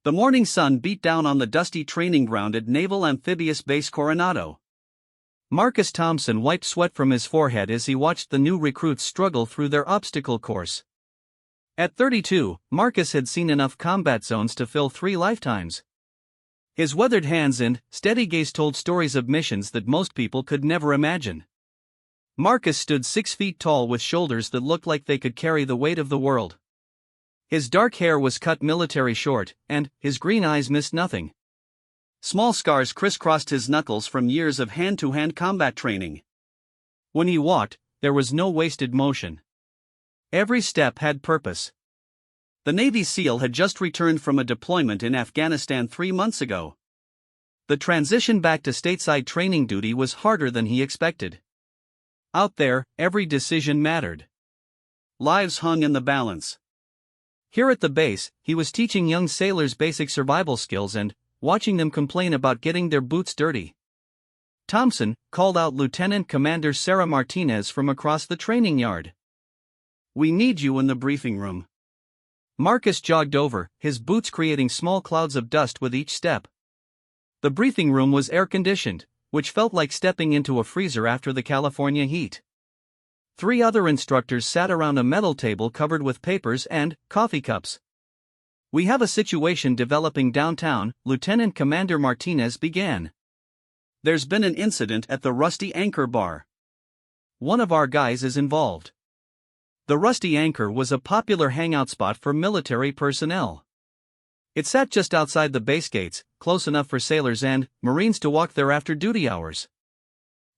The morning sun beat down on the dusty training ground at Naval Amphibious Base Coronado. Marcus Thompson wiped sweat from his forehead as he watched the new recruits struggle through their obstacle course. At 32, Marcus had seen enough combat zones to fill 3 lifetimes. His weathered hands and steady gaze told stories of missions that most people could never imagine. Marcus stood 6 feet tall with shoulders that looked like they could carry the weight of the world. His dark hair was cut military short, and his green eyes missed nothing. Small scars crisscrossed his knuckles from years of hand-to-hand combat training. When he walked, there was no wasted motion. Every step had purpose. The Navy SEAL had just returned from a deployment in Afghanistan 3 months ago. The transition back to stateside training duty was harder than he expected. Out there, every decision mattered. Lives hung in the balance. Here at the base, he was teaching young sailors basic survival skills and watching them complain about getting their boots dirty. Thompson called out Lieutenant Commander Sarah Martinez from across the training yard. "We need you in the briefing room." Marcus jogged over, his boots creating small clouds of dust with each step. The briefing room was air-conditioned, which felt like stepping into a freezer after the California heat. 3 other instructors sat around a metal table covered with papers and coffee cups. "We have a situation developing downtown," Lieutenant Commander Martinez began. "There's been an incident at the Rusty Anchor Bar. One of our guys is involved." The Rusty Anchor was a popular hangout spot for military personnel. It sat just outside the base gates, close enough for sailors and Marines to walk there after duty hours.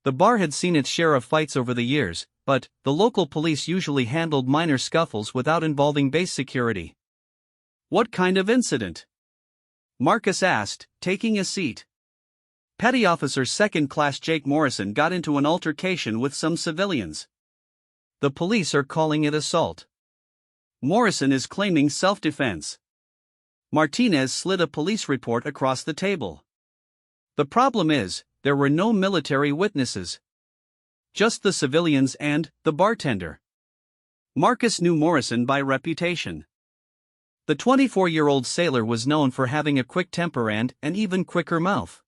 The bar had seen its share of fights over the years, but the local police usually handled minor scuffles without involving base security. "What kind of incident?" Marcus asked, taking a seat. Petty Officer 2nd Class Jake Morrison got into an altercation with some civilians. The police are calling it assault. Morrison is claiming self-defense. Martinez slid a police report across the table. The problem is, there were no military witnesses. Just the civilians and the bartender. Marcus knew Morrison by reputation. The 24-year-old sailor was known for having a quick temper and an even quicker mouth.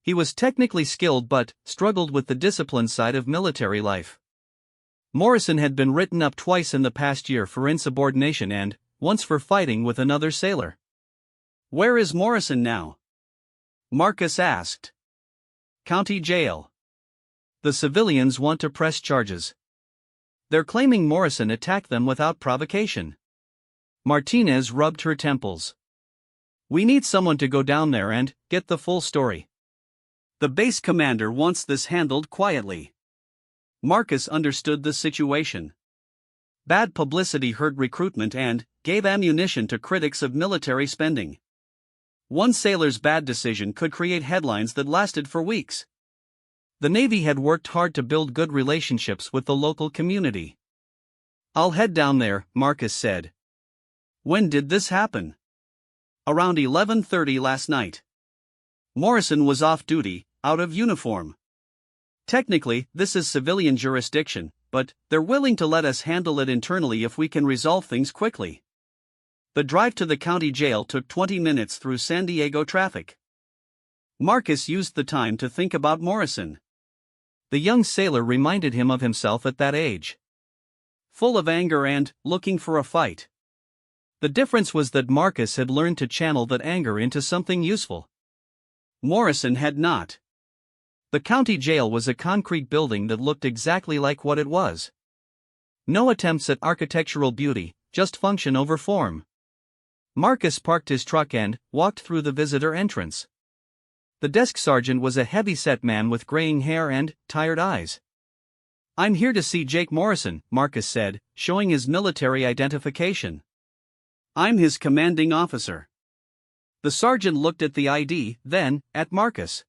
He was technically skilled but struggled with the discipline side of military life. Morrison had been written up twice in the past year for insubordination and once for fighting with another sailor. "Where is Morrison now?" Marcus asked. "County jail. The civilians want to press charges. They're claiming Morrison attacked them without provocation." Martinez rubbed her temples. "We need someone to go down there and get the full story. The base commander wants this handled quietly." Marcus understood the situation. Bad publicity hurt recruitment and gave ammunition to critics of military spending. One sailor's bad decision could create headlines that lasted for weeks. The Navy had worked hard to build good relationships with the local community. "I'll head down there," Marcus said. "When did this happen?" "Around 11:30 last night. Morrison was off duty, out of uniform. Technically, this is civilian jurisdiction, but they're willing to let us handle it internally if we can resolve things quickly." The drive to the county jail took 20 minutes through San Diego traffic. Marcus used the time to think about Morrison. The young sailor reminded him of himself at that age. Full of anger and looking for a fight. The difference was that Marcus had learned to channel that anger into something useful. Morrison had not. The county jail was a concrete building that looked exactly like what it was. No attempts at architectural beauty, just function over form. Marcus parked his truck and walked through the visitor entrance. The desk sergeant was a heavy-set man with graying hair and tired eyes. "I'm here to see Jake Morrison," Marcus said, showing his military identification. "I'm his commanding officer." The sergeant looked at the ID, then at Marcus.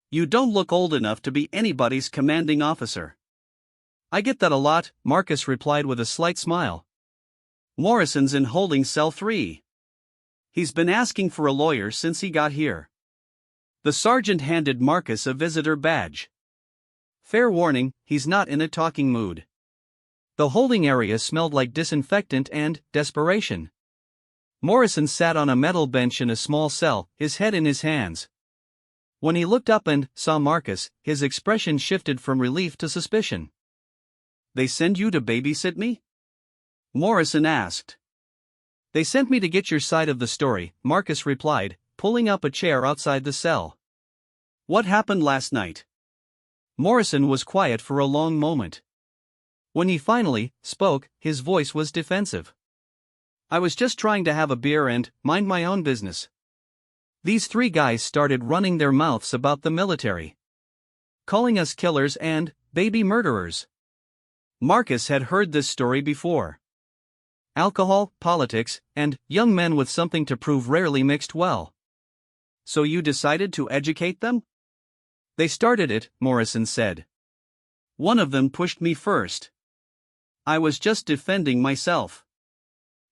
"You don't look old enough to be anybody's commanding officer." "I get that a lot," Marcus replied with a slight smile. "Morrison's in holding cell 3. He's been asking for a lawyer since he got here." The sergeant handed Marcus a visitor badge. "Fair warning, he's not in a talking mood." The holding area smelled like disinfectant and desperation. Morrison sat on a metal bench in a small cell, his head in his hands. When he looked up and saw Marcus, his expression shifted from relief to suspicion. "They send you to babysit me?" Morrison asked. "They sent me to get your side of the story," Marcus replied, pulling up a chair outside the cell. "What happened last night?" Morrison was quiet for a long moment. When he finally spoke, his voice was defensive. "I was just trying to have a beer and mind my own business. These three guys started running their mouths about the military, calling us killers and baby murderers." Marcus had heard this story before. Alcohol, politics, and young men with something to prove rarely mixed well. "So you decided to educate them?" "They started it," Morrison said. "One of them pushed me first. I was just defending myself.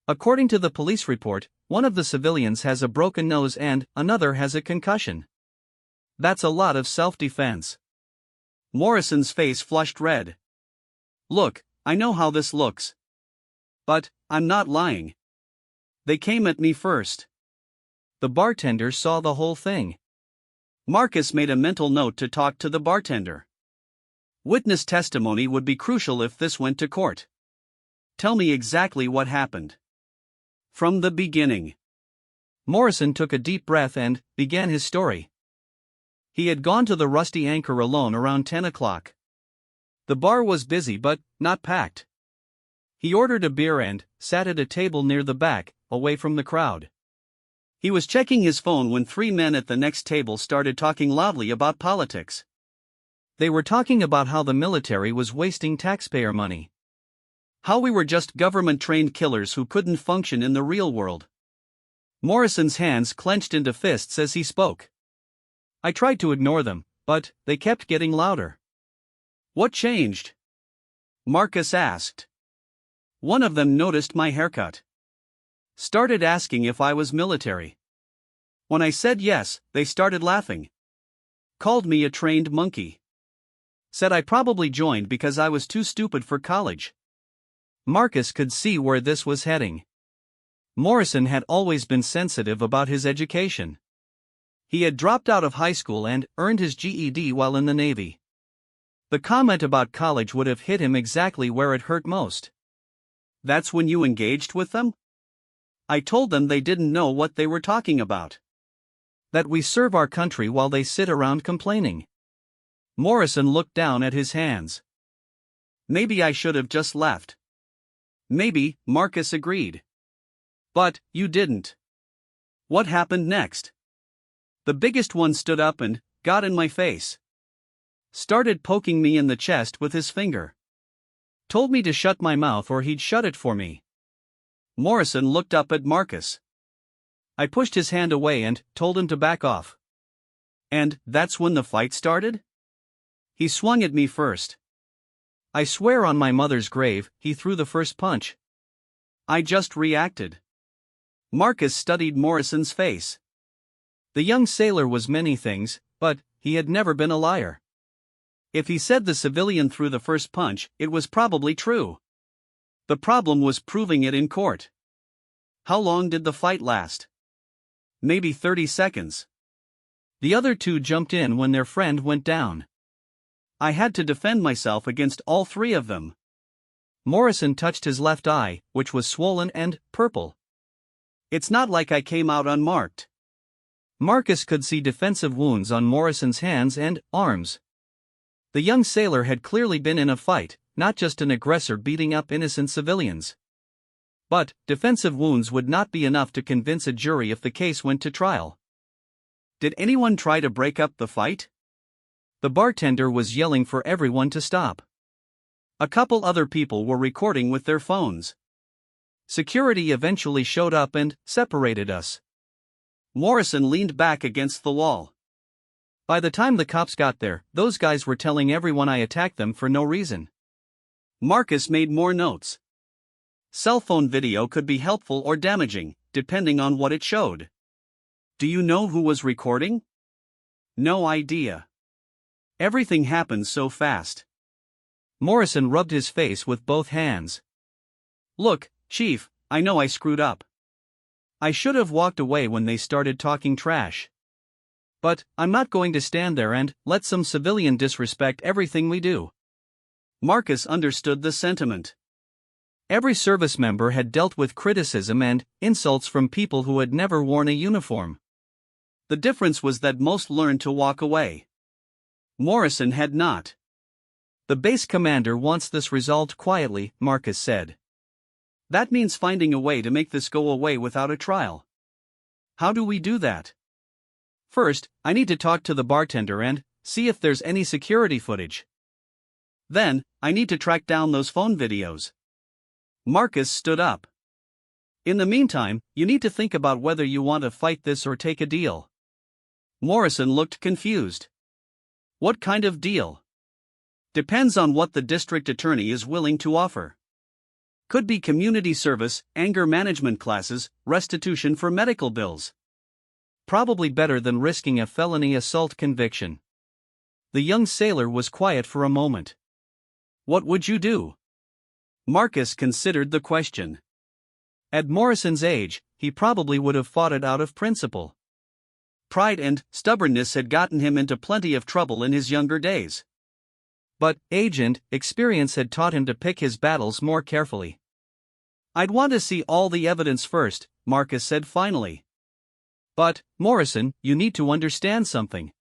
According to the police report, one of the civilians has a broken nose and another has a concussion. That's a lot of self-defense." Morrison's face flushed red. "Look, I know how this looks. But I'm not lying. They came at me first." The bartender saw the whole thing. Marcus made a mental note to talk to the bartender. Witness testimony would be crucial if this went to court. "Tell me exactly what happened. From the beginning." Morrison took a deep breath and began his story. He had gone to the Rusty Anchor alone around 10 o'clock. The bar was busy but not packed. He ordered a beer and sat at a table near the back, away from the crowd. He was checking his phone when three men at the next table started talking loudly about politics. They were talking about how the military was wasting taxpayer money. How we were just government-trained killers who couldn't function in the real world. Morrison's hands clenched into fists as he spoke. I tried to ignore them, but they kept getting louder. "What changed?" Marcus asked. "One of them noticed my haircut. Started asking if I was military. When I said yes, they started laughing. Called me a trained monkey. Said I probably joined because I was too stupid for college." Marcus could see where this was heading. Morrison had always been sensitive about his education. He had dropped out of high school and earned his GED while in the Navy. The comment about college would have hit him exactly where it hurt most. "That's when you engaged with them?" "I told them they didn't know what they were talking about. That we serve our country while they sit around complaining." Morrison looked down at his hands. "Maybe I should have just left." "Maybe," Marcus agreed. "But you didn't. What happened next?" "The biggest one stood up and got in my face. Started poking me in the chest with his finger. Told me to shut my mouth or he'd shut it for me." Morrison looked up at Marcus. "I pushed his hand away and told him to back off." "And that's when the fight started?" "He swung at me first. I swear on my mother's grave, he threw the first punch. I just reacted." Marcus studied Morrison's face. The young sailor was many things, but he had never been a liar. If he said the civilian threw the first punch, it was probably true. The problem was proving it in court. "How long did the fight last?" "Maybe 30 seconds. The other two jumped in when their friend went down. I had to defend myself against all three of them." Morrison touched his left eye, which was swollen and purple. "It's not like I came out unmarked." Marcus could see defensive wounds on Morrison's hands and arms. The young sailor had clearly been in a fight, not just an aggressor beating up innocent civilians. But defensive wounds would not be enough to convince a jury if the case went to trial. "Did anyone try to break up the fight?" The bartender was yelling for everyone to stop. A couple other people were recording with their phones. Security eventually showed up and separated us. Morrison leaned back against the wall. By the time the cops got there, those guys were telling everyone I attacked them for no reason. Marcus made more notes. Cell phone video could be helpful or damaging, depending on what it showed. "Do you know who was recording?" "No idea. Everything happened so fast." Morrison rubbed his face with both hands. "Look, Chief, I know I screwed up. I should have walked away when they started talking trash. But I'm not going to stand there and let some civilian disrespect everything we do. Marcus understood the sentiment. Every service member had dealt with criticism and insults from people who had never worn a uniform. The difference was that most learned to walk away. Morrison had not. The base commander wants this resolved quietly, Marcus said. That means finding a way to make this go away without a trial. How do we do that? First, I need to talk to the bartender and see if there's any security footage. Then, I need to track down those phone videos. Marcus stood up. In the meantime, you need to think about whether you want to fight this or take a deal. Morrison looked confused. What kind of deal? Depends on what the district attorney is willing to offer. Could be community service, anger management classes, restitution for medical bills. Probably better than risking a felony assault conviction. The young sailor was quiet for a moment. What would you do? Marcus considered the question. At Morrison's age, he probably would have fought it out of principle. Pride and stubbornness had gotten him into plenty of trouble in his younger days. But age and experience had taught him to pick his battles more carefully. I'd want to see all the evidence first, Marcus said finally. But, Morrison, you need to understand something.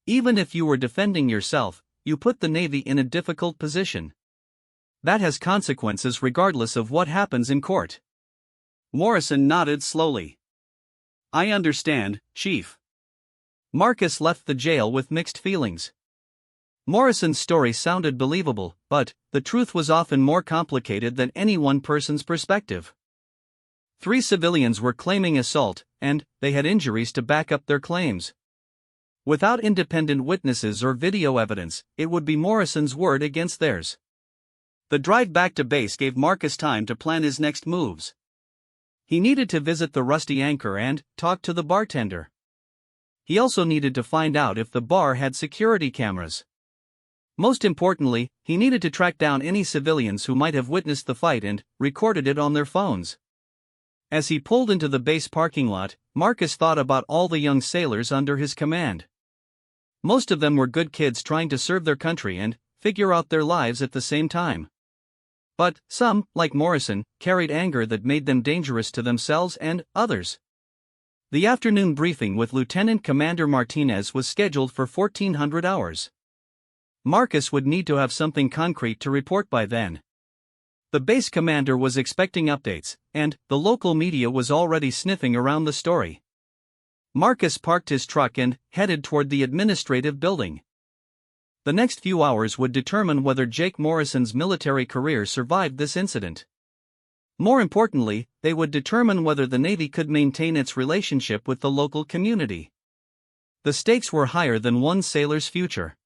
Even if you were defending yourself, you put the Navy in a difficult position. That has consequences regardless of what happens in court. Morrison nodded slowly. I understand, Chief. Marcus left the jail with mixed feelings. Morrison's story sounded believable, but the truth was often more complicated than any one person's perspective. 3 civilians were claiming assault, and they had injuries to back up their claims. Without independent witnesses or video evidence, it would be Morrison's word against theirs. The drive back to base gave Marcus time to plan his next moves. He needed to visit the Rusty Anchor and talk to the bartender. He also needed to find out if the bar had security cameras. Most importantly, he needed to track down any civilians who might have witnessed the fight and recorded it on their phones. As he pulled into the base parking lot, Marcus thought about all the young sailors under his command. Most of them were good kids trying to serve their country and figure out their lives at the same time. But some, like Morrison, carried anger that made them dangerous to themselves and others. The afternoon briefing with Lieutenant Commander Martinez was scheduled for 1400 hours. Marcus would need to have something concrete to report by then. The base commander was expecting updates, and the local media was already sniffing around the story. Marcus parked his truck and headed toward the administrative building. The next few hours would determine whether Jake Morrison's military career survived this incident. More importantly, they would determine whether the Navy could maintain its relationship with the local community. The stakes were higher than one sailor's future.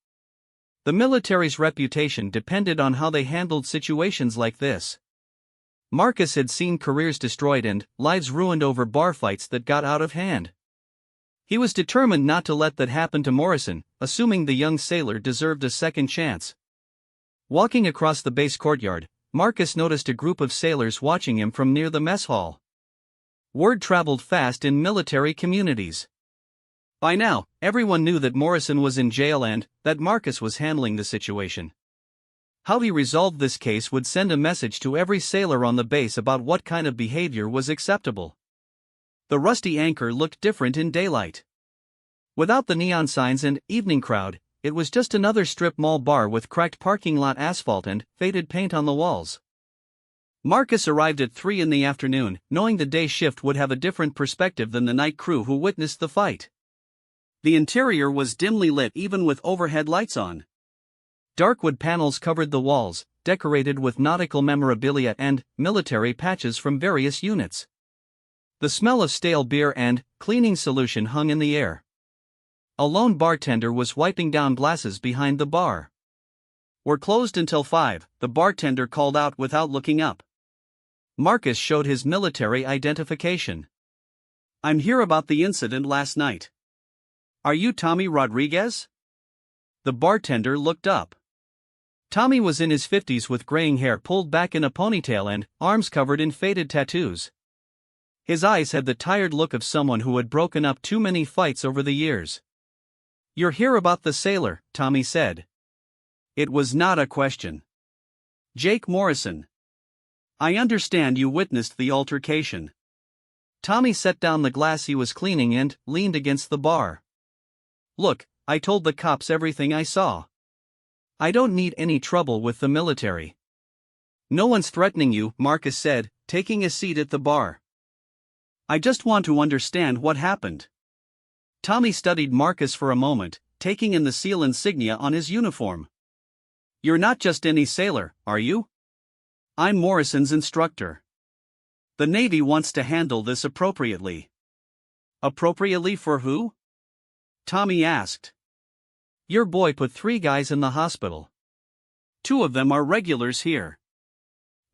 The military's reputation depended on how they handled situations like this. Marcus had seen careers destroyed and lives ruined over bar fights that got out of hand. He was determined not to let that happen to Morrison, assuming the young sailor deserved a second chance. Walking across the base courtyard, Marcus noticed a group of sailors watching him from near the mess hall. Word traveled fast in military communities. By now, everyone knew that Morrison was in jail and that Marcus was handling the situation. How he resolved this case would send a message to every sailor on the base about what kind of behavior was acceptable. The Rusty Anchor looked different in daylight. Without the neon signs and evening crowd, it was just another strip mall bar with cracked parking lot asphalt and faded paint on the walls. Marcus arrived at 3 in the afternoon, knowing the day shift would have a different perspective than the night crew who witnessed the fight. The interior was dimly lit even with overhead lights on. Dark wood panels covered the walls, decorated with nautical memorabilia and military patches from various units. The smell of stale beer and cleaning solution hung in the air. A lone bartender was wiping down glasses behind the bar. "We're closed until 5, the bartender called out without looking up. Marcus showed his military identification. "I'm here about the incident last night. Are you Tommy Rodriguez?" The bartender looked up. Tommy was in his 50s with graying hair pulled back in a ponytail and arms covered in faded tattoos. His eyes had the tired look of someone who had broken up too many fights over the years. "You're here about the sailor," Tommy said. It was not a question. "Jake Morrison. I understand you witnessed the altercation." Tommy set down the glass he was cleaning and leaned against the bar. "Look, I told the cops everything I saw. I don't need any trouble with the military." "No one's threatening you," Marcus said, taking a seat at the bar. "I just want to understand what happened." Tommy studied Marcus for a moment, taking in the SEAL insignia on his uniform. "You're not just any sailor, are you?" "I'm Morrison's instructor. The Navy wants to handle this appropriately." "Appropriately for who?" Tommy asked. "Your boy put 3 guys in the hospital. 2 of them are regulars here."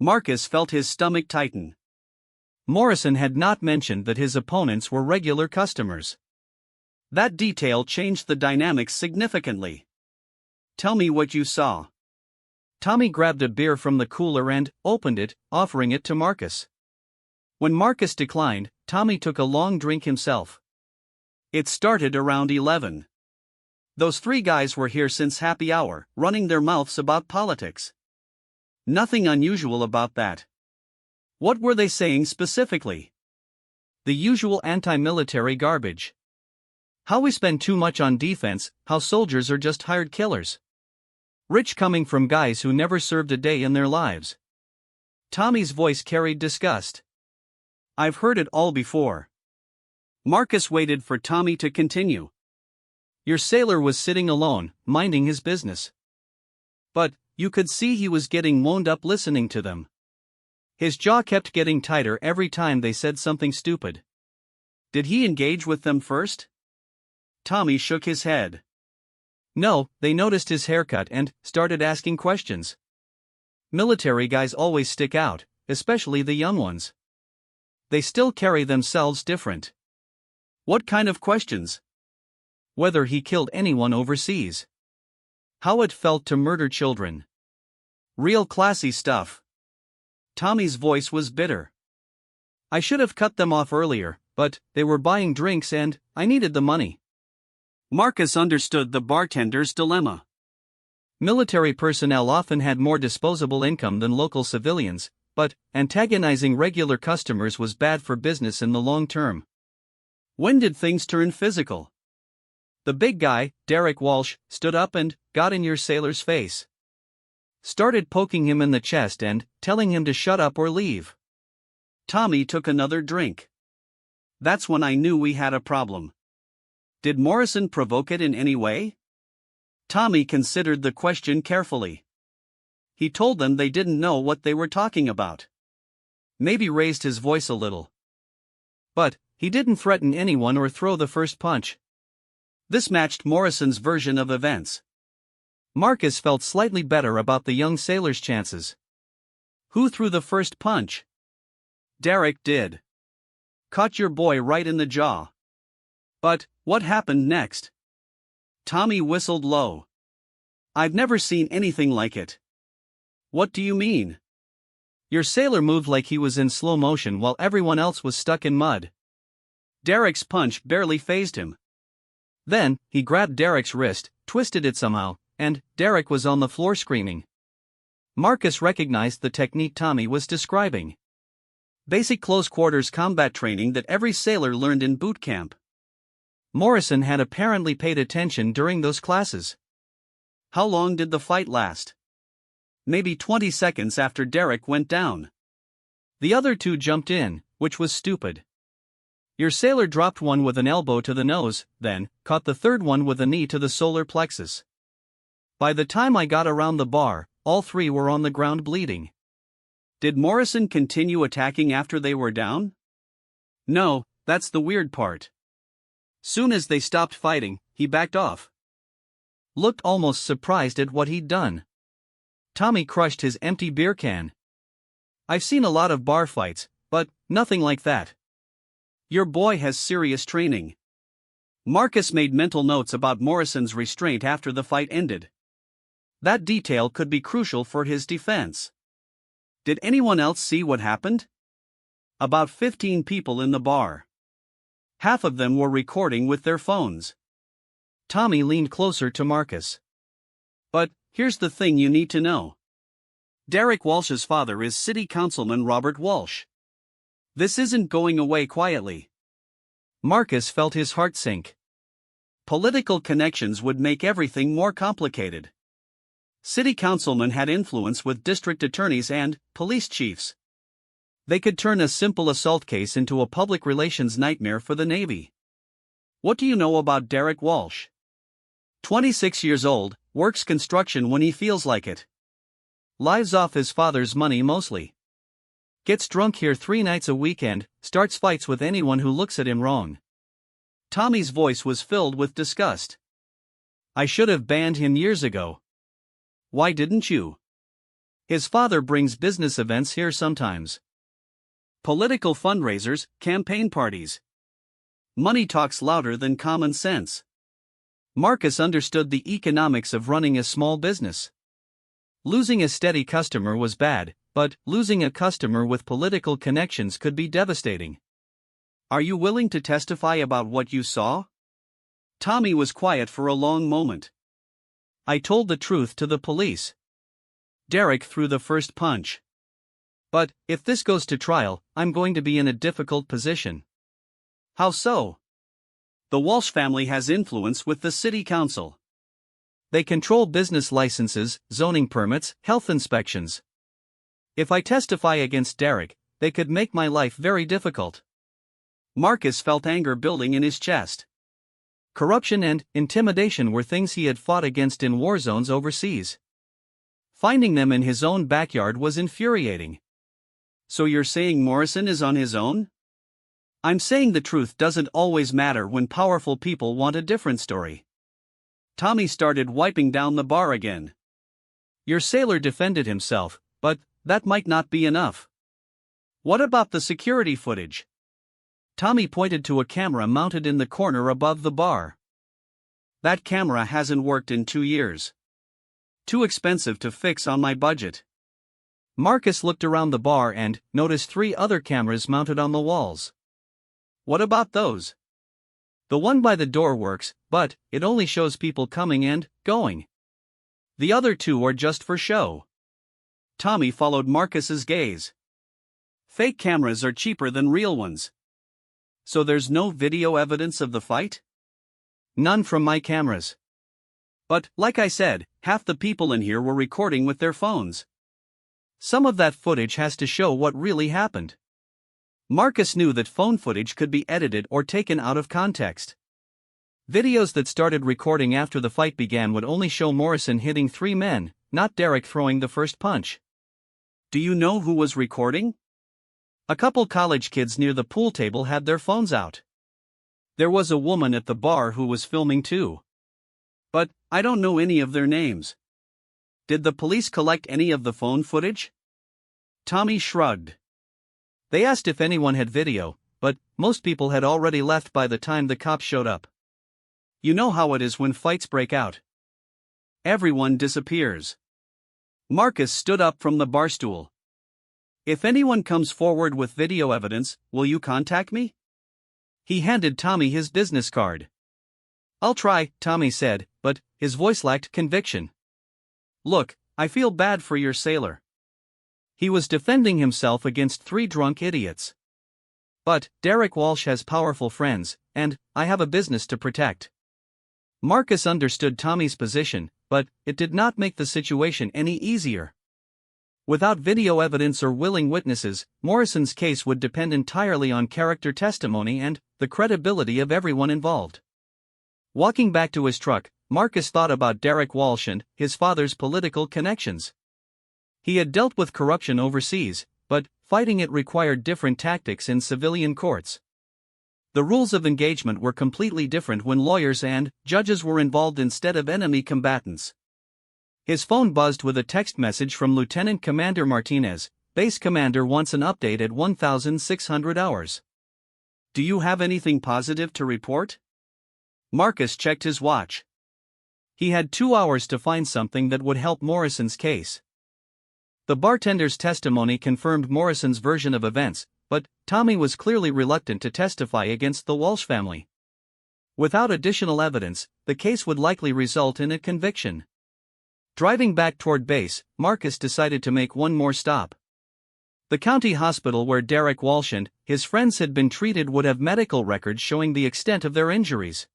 Marcus felt his stomach tighten. Morrison had not mentioned that his opponents were regular customers. That detail changed the dynamics significantly. "Tell me what you saw." Tommy grabbed a beer from the cooler and opened it, offering it to Marcus. When Marcus declined, Tommy took a long drink himself. "It started around 11. Those 3 guys were here since happy hour, running their mouths about politics. Nothing unusual about that." "What were they saying specifically?" "The usual anti-military garbage. How we spend too much on defense, how soldiers are just hired killers. Rich coming from guys who never served a day in their lives." Tommy's voice carried disgust. "I've heard it all before." Marcus waited for Tommy to continue. "Your sailor was sitting alone, minding his business. But you could see he was getting wound up listening to them. His jaw kept getting tighter every time they said something stupid." "Did he engage with them first?" Tommy shook his head. "No, they noticed his haircut and started asking questions. Military guys always stick out, especially the young ones. They still carry themselves different." "What kind of questions?" "Whether he killed anyone overseas. How it felt to murder children. Real classy stuff." Tommy's voice was bitter. "I should have cut them off earlier, but they were buying drinks and I needed the money." Marcus understood the bartender's dilemma. Military personnel often had more disposable income than local civilians, but antagonizing regular customers was bad for business in the long term. When did things turn physical? The big guy, Derek Walsh, stood up and got in your sailor's face. Started poking him in the chest and telling him to shut up or leave. Tommy took another drink. "That's when I knew we had a problem." "Did Morrison provoke it in any way?" Tommy considered the question carefully. "He told them they didn't know what they were talking about. Maybe raised his voice a little. But he didn't threaten anyone or throw the first punch." This matched Morrison's version of events. Marcus felt slightly better about the young sailor's chances. "Who threw the first punch?" "Derek did. Caught your boy right in the jaw." "But what happened next?" Tommy whistled low. "I've never seen anything like it." "What do you mean?" "Your sailor moved like he was in slow motion while everyone else was stuck in mud. Derek's punch barely fazed him. Then, he grabbed Derek's wrist, twisted it somehow, and Derek was on the floor screaming." Marcus recognized the technique Tommy was describing. Basic close-quarters combat training that every sailor learned in boot camp. Morrison had apparently paid attention during those classes. "How long did the fight last?" "Maybe 20 seconds after Derek went down. The other 2 jumped in, which was stupid. Your sailor dropped one with an elbow to the nose, then caught the third one with a knee to the solar plexus. By the time I got around the bar, all 3 were on the ground bleeding." "Did Morrison continue attacking after they were down?" "No, that's the weird part. Soon as they stopped fighting, he backed off. Looked almost surprised at what he'd done." Tommy crushed his empty beer can. "I've seen a lot of bar fights, but nothing like that. Your boy has serious training." Marcus made mental notes about Morrison's restraint after the fight ended. That detail could be crucial for his defense. "Did anyone else see what happened?" About 15 people in the bar. Half of them were recording with their phones. Tommy leaned closer to Marcus. But here's the thing you need to know. Derek Walsh's father is City Councilman Robert Walsh. This isn't going away quietly. Marcus felt his heart sink. Political connections would make everything more complicated. City councilmen had influence with district attorneys and police chiefs. They could turn a simple assault case into a public relations nightmare for the Navy. What do you know about Derek Walsh? 26 years old, works construction when he feels like it. Lives off his father's money mostly. Gets drunk here 3 nights a weekend, starts fights with anyone who looks at him wrong. Tommy's voice was filled with disgust. I should have banned him years ago. Why didn't you? His father brings business events here sometimes. Political fundraisers, campaign parties. Money talks louder than common sense. Marcus understood the economics of running a small business. Losing a steady customer was bad, but losing a customer with political connections could be devastating. Are you willing to testify about what you saw? Tommy was quiet for a long moment. I told the truth to the police. Derek threw the first punch. But if this goes to trial, I'm going to be in a difficult position. How so? The Walsh family has influence with the city council. They control business licenses, zoning permits, health inspections. If I testify against Derek, they could make my life very difficult. Marcus felt anger building in his chest. Corruption and intimidation were things he had fought against in war zones overseas. Finding them in his own backyard was infuriating. So you're saying Morrison is on his own? I'm saying the truth doesn't always matter when powerful people want a different story. Tommy started wiping down the bar again. Your sailor defended himself, but that might not be enough. What about the security footage? Tommy pointed to a camera mounted in the corner above the bar. That camera hasn't worked in 2 years. Too expensive to fix on my budget. Marcus looked around the bar and noticed 3 other cameras mounted on the walls. What about those? The one by the door works, but it only shows people coming and going. The other 2 are just for show. Tommy followed Marcus's gaze. Fake cameras are cheaper than real ones. So there's no video evidence of the fight? None from my cameras. But, like I said, half the people in here were recording with their phones. Some of that footage has to show what really happened. Marcus knew that phone footage could be edited or taken out of context. Videos that started recording after the fight began would only show Morrison hitting 3 men, not Derek throwing the first punch. Do you know who was recording? A couple college kids near the pool table had their phones out. There was a woman at the bar who was filming too. But I don't know any of their names. Did the police collect any of the phone footage? Tommy shrugged. They asked if anyone had video, but most people had already left by the time the cops showed up. You know how it is when fights break out. Everyone disappears. Marcus stood up from the bar stool. If anyone comes forward with video evidence, will you contact me? He handed Tommy his business card. I'll try, Tommy said, but his voice lacked conviction. Look, I feel bad for your sailor. He was defending himself against 3 drunk idiots. But Derek Walsh has powerful friends, and I have a business to protect. Marcus understood Tommy's position, but it did not make the situation any easier. Without video evidence or willing witnesses, Morrison's case would depend entirely on character testimony and the credibility of everyone involved. Walking back to his truck, Marcus thought about Derek Walsh and his father's political connections. He had dealt with corruption overseas, but fighting it required different tactics in civilian courts. The rules of engagement were completely different when lawyers and judges were involved instead of enemy combatants. His phone buzzed with a text message from Lieutenant Commander Martinez. Base Commander wants an update at 1,600 hours. Do you have anything positive to report? Marcus checked his watch. He had 2 hours to find something that would help Morrison's case. The bartender's testimony confirmed Morrison's version of events, but Tommy was clearly reluctant to testify against the Walsh family. Without additional evidence, the case would likely result in a conviction. Driving back toward base, Marcus decided to make one more stop. The county hospital where Derek Walsh and his friends had been treated would have medical records showing the extent of their injuries.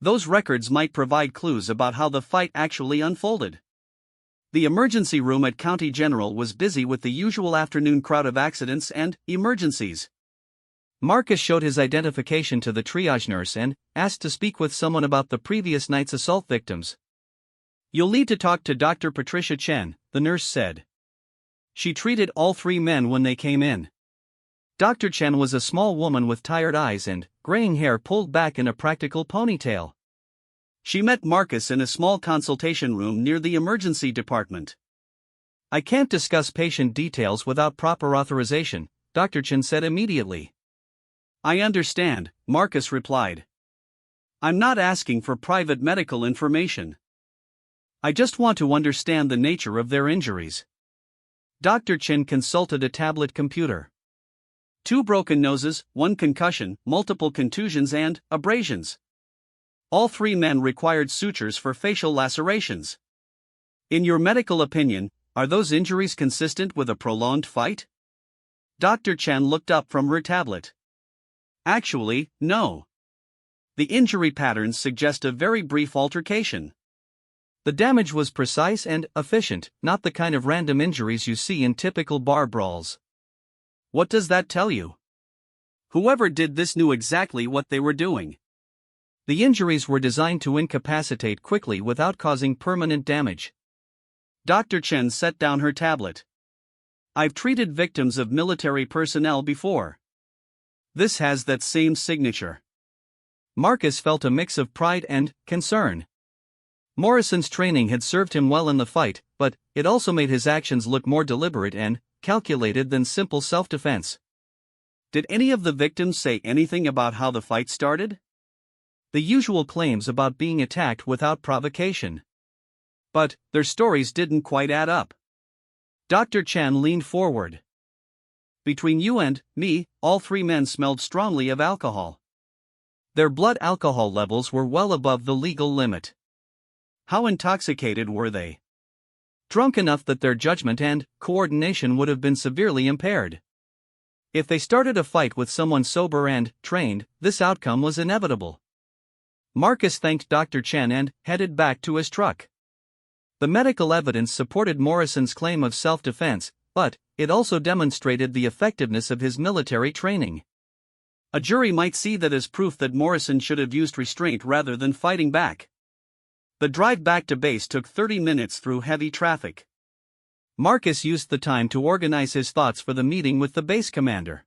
Those records might provide clues about how the fight actually unfolded. The emergency room at County General was busy with the usual afternoon crowd of accidents and emergencies. Marcus showed his identification to the triage nurse and asked to speak with someone about the previous night's assault victims. "You'll need to talk to Dr. Patricia Chen," the nurse said. "She treated all 3 men when they came in." Dr. Chen was a small woman with tired eyes and graying hair pulled back in a practical ponytail. She met Marcus in a small consultation room near the emergency department. "I can't discuss patient details without proper authorization," Dr. Chen said immediately. "I understand," Marcus replied. "I'm not asking for private medical information. I just want to understand the nature of their injuries." Dr. Chen consulted a tablet computer. 2 broken noses, 1 concussion, multiple contusions and abrasions. All 3 men required sutures for facial lacerations. "In your medical opinion, are those injuries consistent with a prolonged fight?" Dr. Chen looked up from her tablet. "Actually, no. The injury patterns suggest a very brief altercation. The damage was precise and efficient, not the kind of random injuries you see in typical bar brawls." "What does that tell you?" "Whoever did this knew exactly what they were doing. The injuries were designed to incapacitate quickly without causing permanent damage." Dr. Chen set down her tablet. "I've treated victims of military personnel before. This has that same signature." Marcus felt a mix of pride and concern. Morrison's training had served him well in the fight, but it also made his actions look more deliberate and calculated than simple self-defense. "Did any of the victims say anything about how the fight started?" "The usual claims about being attacked without provocation. But their stories didn't quite add up." Dr. Chen leaned forward. "Between you and me, all 3 men smelled strongly of alcohol. Their blood alcohol levels were well above the legal limit." "How intoxicated were they?" "Drunk enough that their judgment and coordination would have been severely impaired. If they started a fight with someone sober and trained, this outcome was inevitable." Marcus thanked Dr. Chen and headed back to his truck. The medical evidence supported Morrison's claim of self-defense, but it also demonstrated the effectiveness of his military training. A jury might see that as proof that Morrison should have used restraint rather than fighting back. The drive back to base took 30 minutes through heavy traffic. Marcus used the time to organize his thoughts for the meeting with the base commander.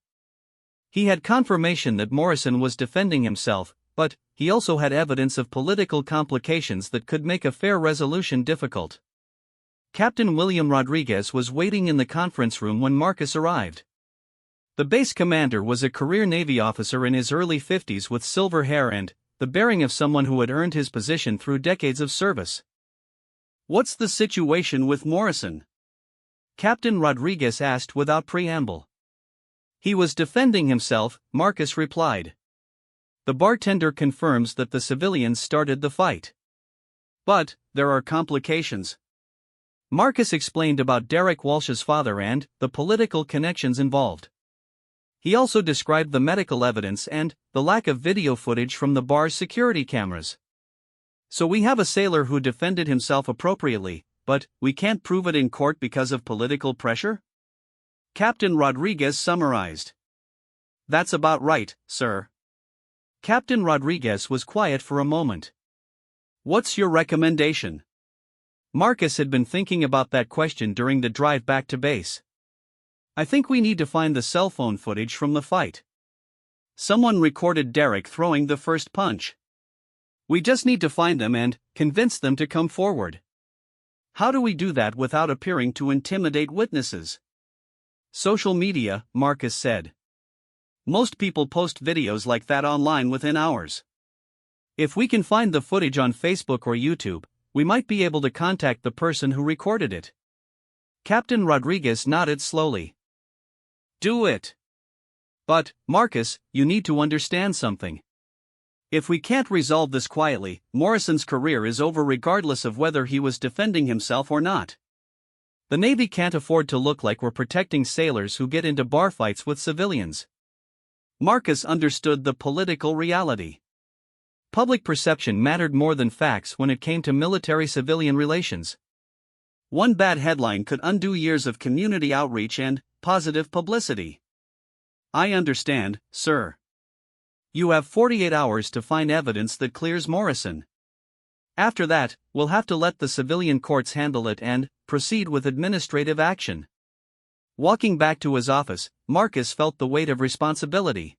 He had confirmation that Morrison was defending himself, but he also had evidence of political complications that could make a fair resolution difficult. Captain William Rodriguez was waiting in the conference room when Marcus arrived. The base commander was a career Navy officer in his early 50s with silver hair and the bearing of someone who had earned his position through decades of service. "What's the situation with Morrison?" Captain Rodriguez asked without preamble. "He was defending himself," Marcus replied. "The bartender confirms that the civilians started the fight. But there are complications." Marcus explained about Derek Walsh's father and the political connections involved. He also described the medical evidence and the lack of video footage from the bar's security cameras. "So we have a sailor who defended himself appropriately, but we can't prove it in court because of political pressure?" Captain Rodriguez summarized. "That's about right, sir." Captain Rodriguez was quiet for a moment. "What's your recommendation?" Marcus had been thinking about that question during the drive back to base. "I think we need to find the cell phone footage from the fight. Someone recorded Derek throwing the first punch. We just need to find them and convince them to come forward. How do we do that without appearing to intimidate witnesses?" "Social media," Marcus said. "Most people post videos like that online within hours. If we can find the footage on Facebook or YouTube, we might be able to contact the person who recorded it." Captain Rodriguez nodded slowly. "Do it. But, Marcus, you need to understand something. If we can't resolve this quietly, Morrison's career is over regardless of whether he was defending himself or not. The Navy can't afford to look like we're protecting sailors who get into bar fights with civilians. Marcus understood the political reality. Public perception mattered more than facts when it came to military-civilian relations. One bad headline could undo years of community outreach and positive publicity. I understand, sir. You have 48 hours to find evidence that clears Morrison. After that, we'll have to let the civilian courts handle it and proceed with administrative action. Walking back to his office, Marcus felt the weight of responsibility.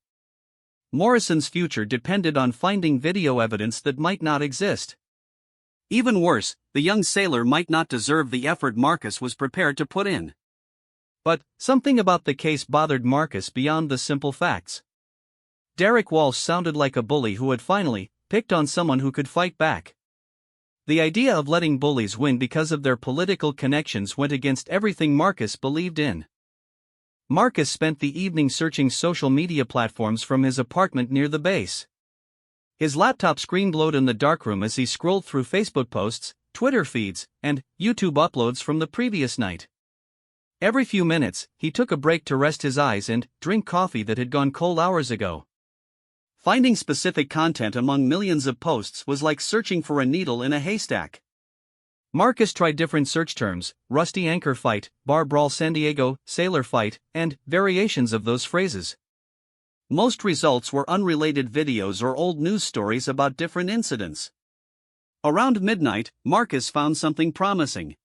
Morrison's future depended on finding video evidence that might not exist. Even worse, the young sailor might not deserve the effort Marcus was prepared to put in. But something about the case bothered Marcus beyond the simple facts. Derek Walsh sounded like a bully who had finally picked on someone who could fight back. The idea of letting bullies win because of their political connections went against everything Marcus believed in. Marcus spent the evening searching social media platforms from his apartment near the base. His laptop screen glowed in the darkroom as he scrolled through Facebook posts, Twitter feeds, and YouTube uploads from the previous night. Every few minutes, he took a break to rest his eyes and drink coffee that had gone cold hours ago. Finding specific content among millions of posts was like searching for a needle in a haystack. Marcus tried different search terms: rusty anchor fight, bar brawl San Diego, sailor fight, and variations of those phrases. Most results were unrelated videos or old news stories about different incidents. Around midnight, Marcus found something promising.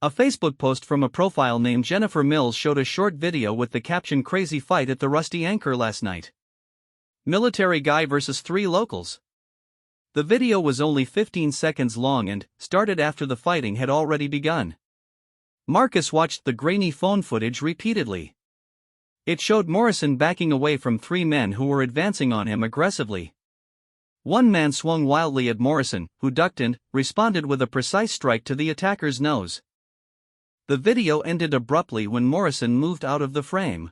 A Facebook post from a profile named Jennifer Mills showed a short video with the caption "Crazy fight at the Rusty Anchor last night. Military guy versus 3 locals." The video was only 15 seconds long and started after the fighting had already begun. Marcus watched the grainy phone footage repeatedly. It showed Morrison backing away from 3 men who were advancing on him aggressively. One man swung wildly at Morrison, who ducked and responded with a precise strike to the attacker's nose. The video ended abruptly when Morrison moved out of the frame.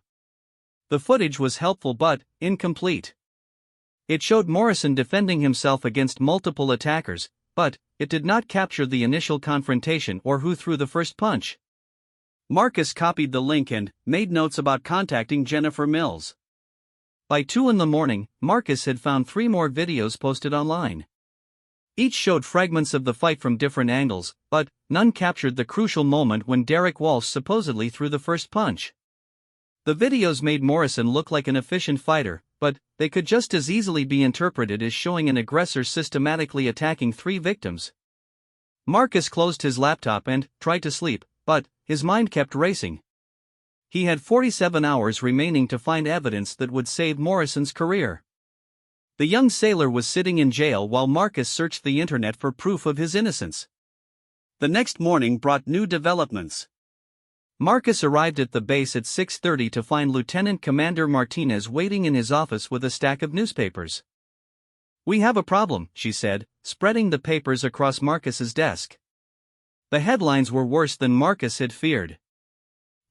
The footage was helpful but incomplete. It showed Morrison defending himself against multiple attackers, but it did not capture the initial confrontation or who threw the first punch. Marcus copied the link and made notes about contacting Jennifer Mills. By 2 a.m, Marcus had found 3 more videos posted online. Each showed fragments of the fight from different angles, but none captured the crucial moment when Derek Walsh supposedly threw the first punch. The videos made Morrison look like an efficient fighter, but they could just as easily be interpreted as showing an aggressor systematically attacking 3 victims. Marcus closed his laptop and tried to sleep, but his mind kept racing. He had 47 hours remaining to find evidence that would save Morrison's career. The young sailor was sitting in jail while Marcus searched the internet for proof of his innocence. The next morning brought new developments. Marcus arrived at the base at 6:30 to find Lieutenant Commander Martinez waiting in his office with a stack of newspapers. "We have a problem," she said, spreading the papers across Marcus's desk. The headlines were worse than Marcus had feared.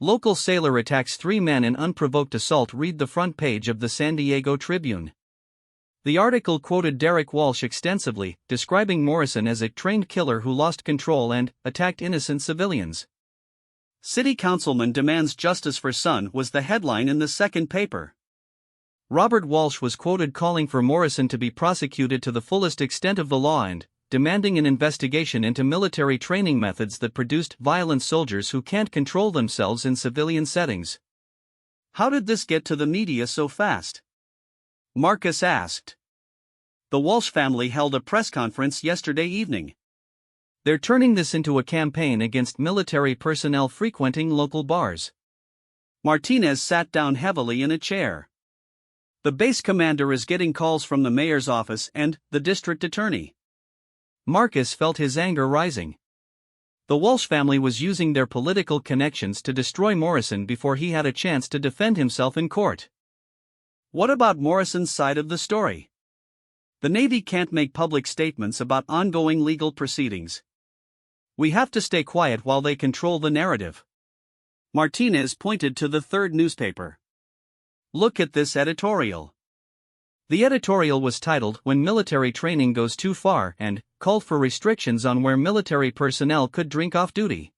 "Local sailor attacks 3 men in unprovoked assault." Read the front page of the San Diego Tribune. The article quoted Derek Walsh extensively, describing Morrison as a trained killer who lost control and attacked innocent civilians. "City Councilman demands justice for son" was the headline in the second paper. Robert Walsh was quoted calling for Morrison to be prosecuted to the fullest extent of the law and demanding an investigation into military training methods that produced violent soldiers who can't control themselves in civilian settings. "How did this get to the media so fast?" Marcus asked. The Walsh family held a press conference yesterday evening. "They're turning this into a campaign against military personnel frequenting local bars." Martinez sat down heavily in a chair. "The base commander is getting calls from the mayor's office and the district attorney." Marcus felt his anger rising. The Walsh family was using their political connections to destroy Morrison before he had a chance to defend himself in court. What about Morrison's side of the story? The Navy can't make public statements about ongoing legal proceedings. "We have to stay quiet while they control the narrative." Martinez pointed to the third newspaper. Look at this editorial. The editorial was titled "When Military Training Goes Too Far" and called for restrictions on where military personnel could drink off duty.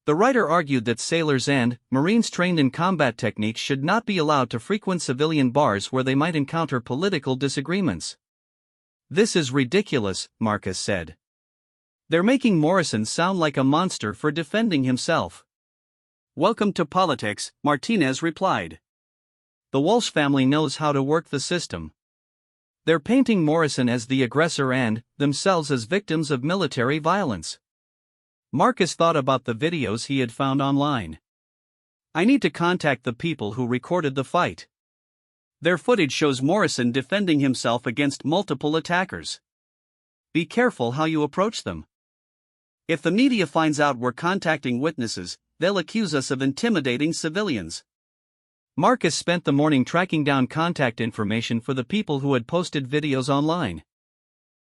The writer argued that sailors and Marines trained in combat techniques should not be allowed to frequent civilian bars where they might encounter political disagreements. "This is ridiculous," Marcus said. "They're making Morrison sound like a monster for defending himself." "Welcome to politics," Martinez replied. "The Walsh family knows how to work the system. They're painting Morrison as the aggressor and themselves as victims of military violence." Marcus thought about the videos he had found online. "I need to contact the people who recorded the fight. Their footage shows Morrison defending himself against multiple attackers. Be careful how you approach them. If the media finds out we're contacting witnesses, they'll accuse us of intimidating civilians." Marcus spent the morning tracking down contact information for the people who had posted videos online.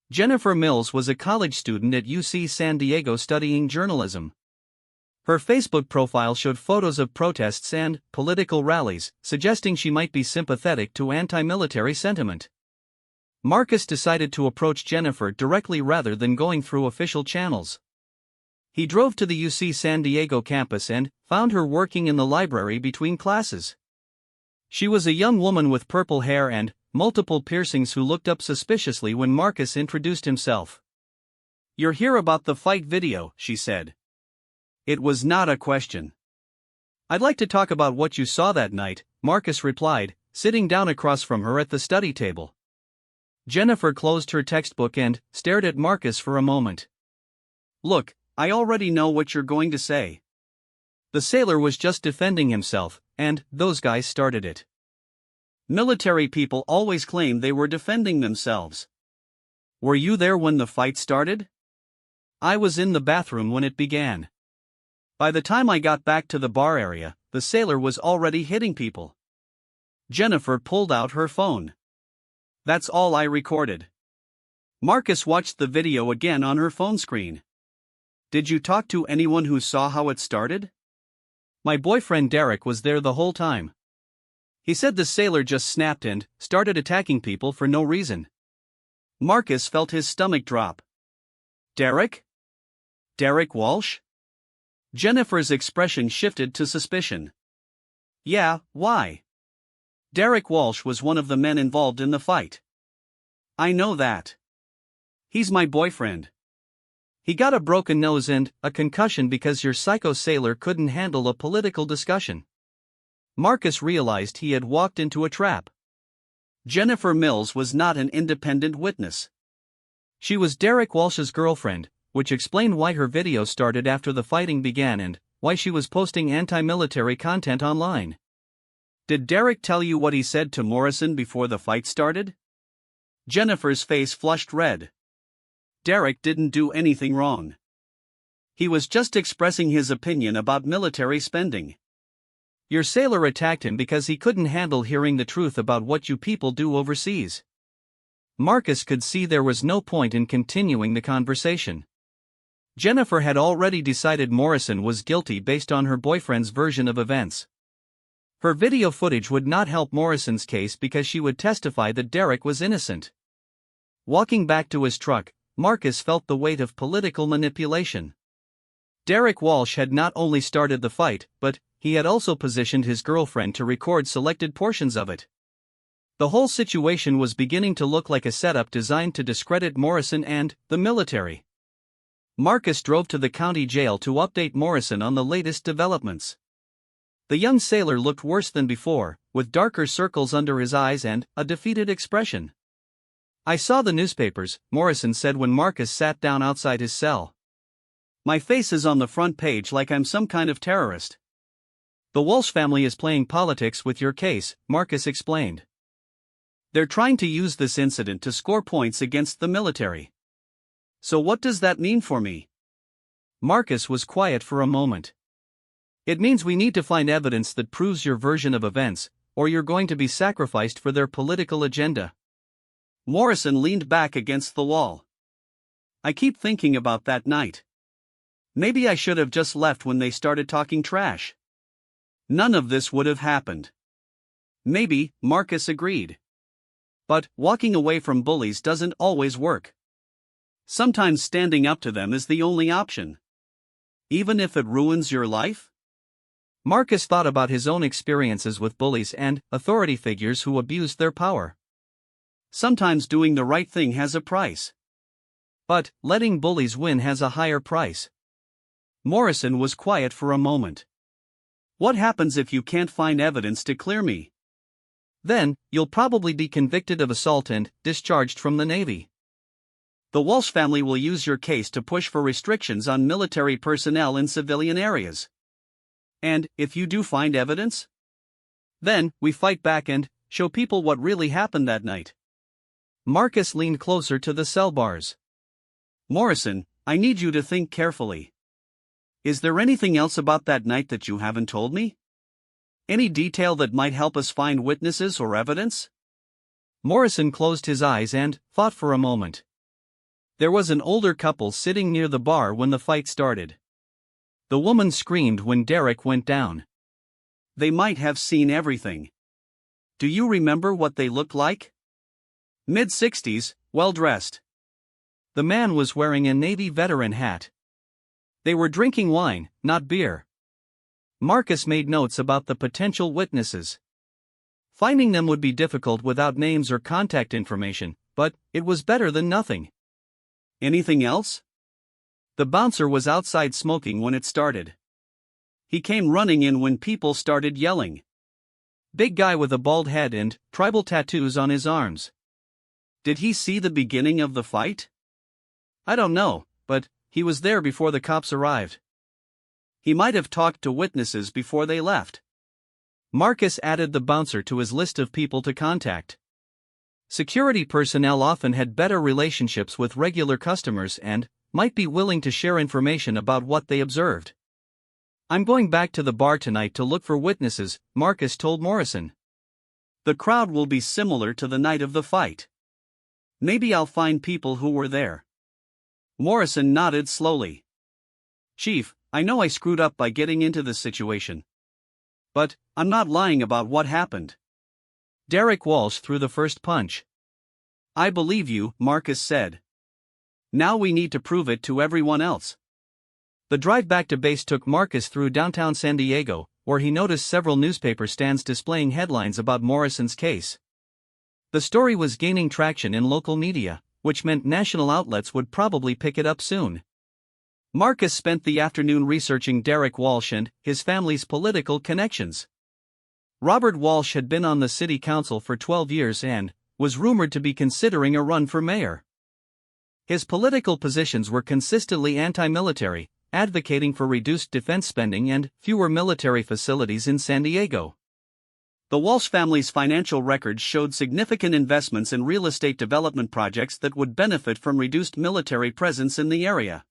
Jennifer Mills was a college student at UC San Diego studying journalism. Her Facebook profile showed photos of protests and political rallies, suggesting she might be sympathetic to anti-military sentiment. Marcus decided to approach Jennifer directly rather than going through official channels. He drove to the UC San Diego campus and found her working in the library between classes. She was a young woman with purple hair and multiple piercings who looked up suspiciously when Marcus introduced himself. "You're here about the fight video," she said. It was not a question. "I'd like to talk about what you saw that night," Marcus replied, sitting down across from her at the study table. Jennifer closed her textbook and stared at Marcus for a moment. "Look, I already know what you're going to say. The sailor was just defending himself, and those guys started it. Military people always claim they were defending themselves. Were you there when the fight started?" "I was in the bathroom when it began. By the time I got back to the bar area, the sailor was already hitting people." Jennifer pulled out her phone. "That's all I recorded." Marcus watched the video again on her phone screen. "Did you talk to anyone who saw how it started?" "My boyfriend Derek was there the whole time. He said the sailor just snapped and started attacking people for no reason." Marcus felt his stomach drop. "Derek? Derek Walsh?" Jennifer's expression shifted to suspicion. "Yeah, why?" "Derek Walsh was one of the men involved in the fight." "I know that. He's my boyfriend. He got a broken nose and a concussion because your psycho sailor couldn't handle a political discussion." Marcus realized he had walked into a trap. Jennifer Mills was not an independent witness. She was Derek Walsh's girlfriend, which explained why her video started after the fighting began and why she was posting anti-military content online. "Did Derek tell you what he said to Morrison before the fight started?" Jennifer's face flushed red. "Derek didn't do anything wrong. He was just expressing his opinion about military spending. Your sailor attacked him because he couldn't handle hearing the truth about what you people do overseas." Marcus could see there was no point in continuing the conversation. Jennifer had already decided Morrison was guilty based on her boyfriend's version of events. Her video footage would not help Morrison's case because she would testify that Derek was innocent. Walking back to his truck, Marcus felt the weight of political manipulation. Derek Walsh had not only started the fight, but he had also positioned his girlfriend to record selected portions of it. The whole situation was beginning to look like a setup designed to discredit Morrison and the military. Marcus drove to the county jail to update Morrison on the latest developments. The young sailor looked worse than before, with darker circles under his eyes and a defeated expression. "I saw the newspapers," Morrison said when Marcus sat down outside his cell. "My face is on the front page like I'm some kind of terrorist." "The Walsh family is playing politics with your case," Marcus explained. "They're trying to use this incident to score points against the military. So what does that mean for me?" Marcus was quiet for a moment. "It means we need to find evidence that proves your version of events, or you're going to be sacrificed for their political agenda." Morrison leaned back against the wall. "I keep thinking about that night. Maybe I should have just left when they started talking trash. None of this would have happened. Maybe, Marcus agreed. But walking away from bullies doesn't always work. Sometimes standing up to them is the only option. Even if it ruins your life? Marcus thought about his own experiences with bullies and authority figures who abused their power. Sometimes doing the right thing has a price. But letting bullies win has a higher price. Morrison was quiet for a moment. What happens if you can't find evidence to clear me? Then, you'll probably be convicted of assault and discharged from the Navy. The Walsh family will use your case to push for restrictions on military personnel in civilian areas. And, if you do find evidence? Then, we fight back and show people what really happened that night. Marcus leaned closer to the cell bars. Morrison, I need you to think carefully. Is there anything else about that night that you haven't told me? Any detail that might help us find witnesses or evidence? Morrison closed his eyes and thought for a moment. There was an older couple sitting near the bar when the fight started. The woman screamed when Derek went down. They might have seen everything. Do you remember what they looked like? Mid-60s, well-dressed. The man was wearing a Navy veteran hat. They were drinking wine, not beer. Marcus made notes about the potential witnesses. Finding them would be difficult without names or contact information, but it was better than nothing. Anything else? The bouncer was outside smoking when it started. He came running in when people started yelling. Big guy with a bald head and tribal tattoos on his arms. Did he see the beginning of the fight? I don't know, but he was there before the cops arrived. He might have talked to witnesses before they left. Marcus added the bouncer to his list of people to contact. Security personnel often had better relationships with regular customers and might be willing to share information about what they observed. I'm going back to the bar tonight to look for witnesses, Marcus told Morrison. The crowd will be similar to the night of the fight. Maybe I'll find people who were there. Morrison nodded slowly. Chief, I know I screwed up by getting into this situation. But I'm not lying about what happened. Derek Walsh threw the first punch. I believe you, Marcus said. Now we need to prove it to everyone else. The drive back to base took Marcus through downtown San Diego, where he noticed several newspaper stands displaying headlines about Morrison's case. The story was gaining traction in local media, which meant national outlets would probably pick it up soon. Marcus spent the afternoon researching Derek Walsh and his family's political connections. Robert Walsh had been on the city council for 12 years and was rumored to be considering a run for mayor. His political positions were consistently anti-military, advocating for reduced defense spending and fewer military facilities in San Diego. The Walsh family's financial records showed significant investments in real estate development projects that would benefit from reduced military presence in the area.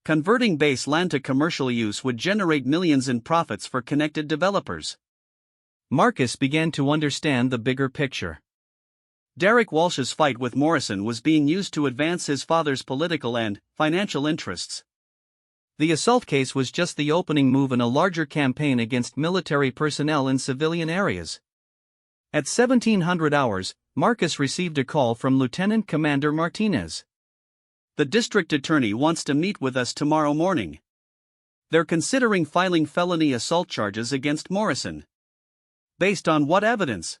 Converting base land to commercial use would generate millions in profits for connected developers. Marcus began to understand the bigger picture. Derek Walsh's fight with Morrison was being used to advance his father's political and financial interests. The assault case was just the opening move in a larger campaign against military personnel in civilian areas. At 1700 hours, Marcus received a call from Lieutenant Commander Martinez. The district attorney wants to meet with us tomorrow morning. They're considering filing felony assault charges against Morrison. Based on what evidence?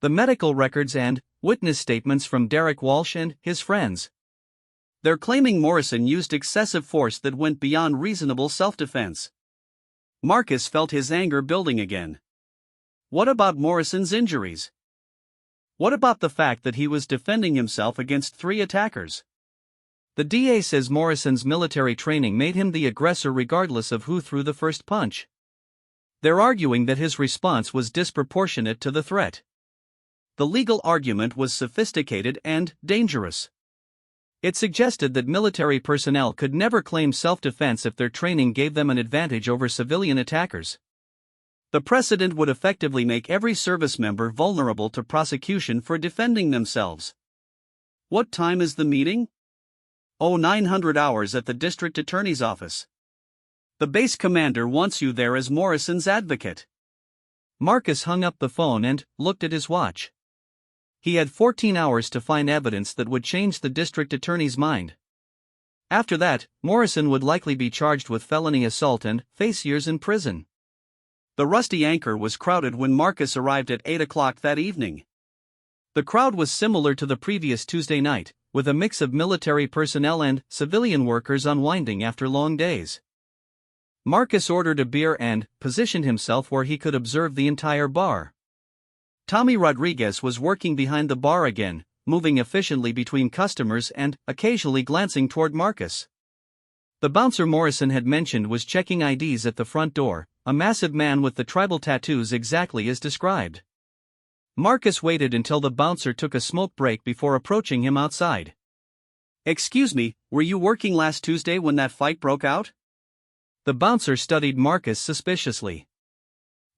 The medical records and witness statements from Derek Walsh and his friends. They're claiming Morrison used excessive force that went beyond reasonable self-defense. Marcus felt his anger building again. What about Morrison's injuries? What about the fact that he was defending himself against 3 attackers? The DA says Morrison's military training made him the aggressor regardless of who threw the first punch. They're arguing that his response was disproportionate to the threat. The legal argument was sophisticated and dangerous. It suggested that military personnel could never claim self-defense if their training gave them an advantage over civilian attackers. The precedent would effectively make every service member vulnerable to prosecution for defending themselves. What time is the meeting? 0900 hours at the district attorney's office. The base commander wants you there as Morrison's advocate. Marcus hung up the phone and looked at his watch. He had 14 hours to find evidence that would change the district attorney's mind. After that, Morrison would likely be charged with felony assault and face years in prison. The Rusty Anchor was crowded when Marcus arrived at 8 o'clock that evening. The crowd was similar to the previous Tuesday night, with a mix of military personnel and civilian workers unwinding after long days. Marcus ordered a beer and positioned himself where he could observe the entire bar. Tommy Rodriguez was working behind the bar again, moving efficiently between customers and occasionally glancing toward Marcus. The bouncer Morrison had mentioned was checking IDs at the front door, a massive man with the tribal tattoos exactly as described. Marcus waited until the bouncer took a smoke break before approaching him outside. "Excuse me, were you working last Tuesday when that fight broke out?" The bouncer studied Marcus suspiciously.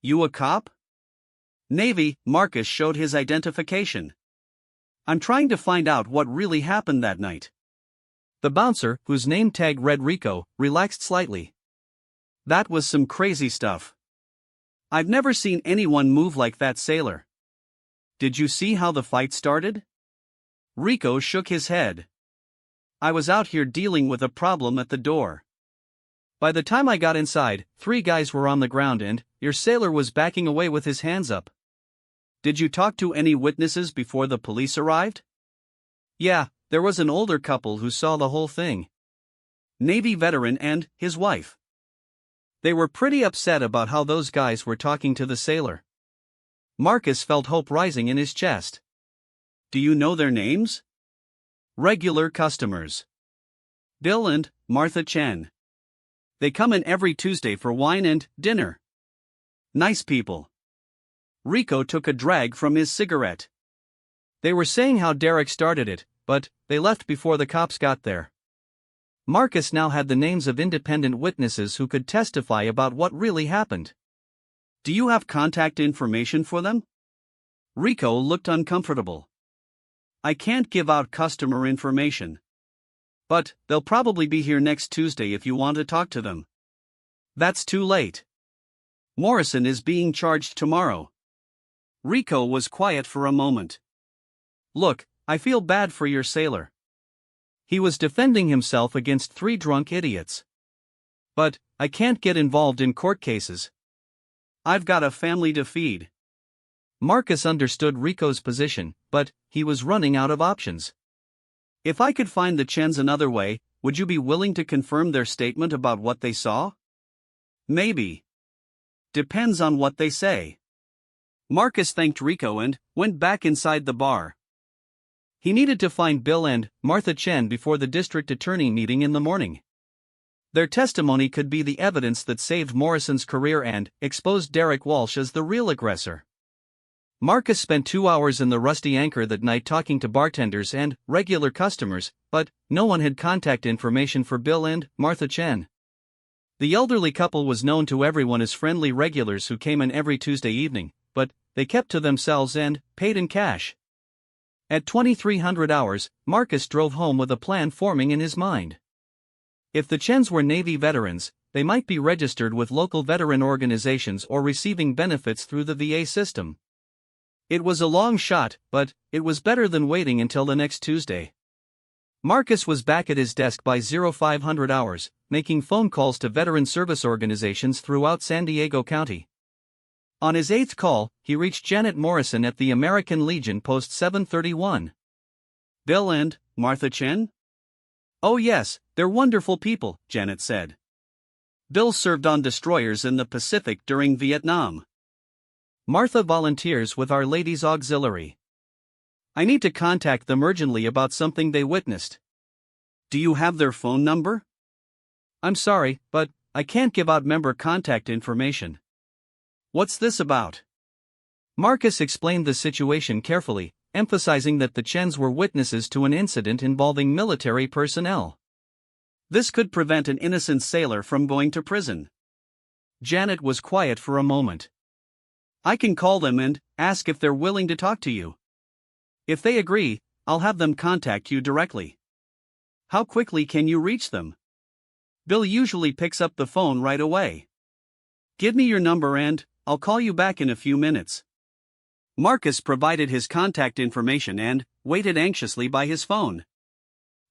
"You a cop?" "Navy." Marcus showed his identification. "I'm trying to find out what really happened that night." The bouncer, whose name tag read Rico, relaxed slightly. "That was some crazy stuff. I've never seen anyone move like that, sailor." "Did you see how the fight started?" Rico shook his head. "I was out here dealing with a problem at the door. By the time I got inside, 3 guys were on the ground and your sailor was backing away with his hands up." "Did you talk to any witnesses before the police arrived?" "Yeah, there was an older couple who saw the whole thing. Navy veteran and his wife. They were pretty upset about how those guys were talking to the sailor." Marcus felt hope rising in his chest. "Do you know their names?" "Regular customers. Bill and Martha Chen. They come in every Tuesday for wine and dinner. Nice people." Rico took a drag from his cigarette. "They were saying how Derek started it, but they left before the cops got there." Marcus now had the names of independent witnesses who could testify about what really happened. "Do you have contact information for them?" Rico looked uncomfortable. "I can't give out customer information. But they'll probably be here next Tuesday if you want to talk to them." "That's too late. Morrison is being charged tomorrow." Rico was quiet for a moment. "Look, I feel bad for your sailor. He was defending himself against 3 drunk idiots. But I can't get involved in court cases. I've got a family to feed." Marcus understood Rico's position, but he was running out of options. "If I could find the Chens another way, would you be willing to confirm their statement about what they saw?" "Maybe. Depends on what they say." Marcus thanked Rico and went back inside the bar. He needed to find Bill and Martha Chen before the district attorney meeting in the morning. Their testimony could be the evidence that saved Morrison's career and exposed Derek Walsh as the real aggressor. Marcus spent 2 hours in the Rusty Anchor that night talking to bartenders and regular customers, but no one had contact information for Bill and Martha Chen. The elderly couple was known to everyone as friendly regulars who came in every Tuesday evening, but they kept to themselves and paid in cash. At 2300 hours, Marcus drove home with a plan forming in his mind. If the Chens were Navy veterans, they might be registered with local veteran organizations or receiving benefits through the VA system. It was a long shot, but it was better than waiting until the next Tuesday. Marcus was back at his desk by 0500 hours, making phone calls to veteran service organizations throughout San Diego County. On his 8th call, he reached Janet Morrison at the American Legion Post 731. "Bill and Martha Chen?" "Oh yes, they're wonderful people," Janet said. "Bill served on destroyers in the Pacific during Vietnam. Martha volunteers with Our Lady's Auxiliary. I need to contact them urgently about something they witnessed. Do you have their phone number?" "I'm sorry, but I can't give out member contact information." "What's this about?" Marcus explained the situation carefully, emphasizing that the Chens were witnesses to an incident involving military personnel. This could prevent an innocent sailor from going to prison. Janet was quiet for a moment. "I can call them and ask if they're willing to talk to you. If they agree, I'll have them contact you directly." "How quickly can you reach them?" "Bill usually picks up the phone right away." "Give me your number and I'll call you back in a few minutes. Marcus provided his contact information and waited anxiously by his phone.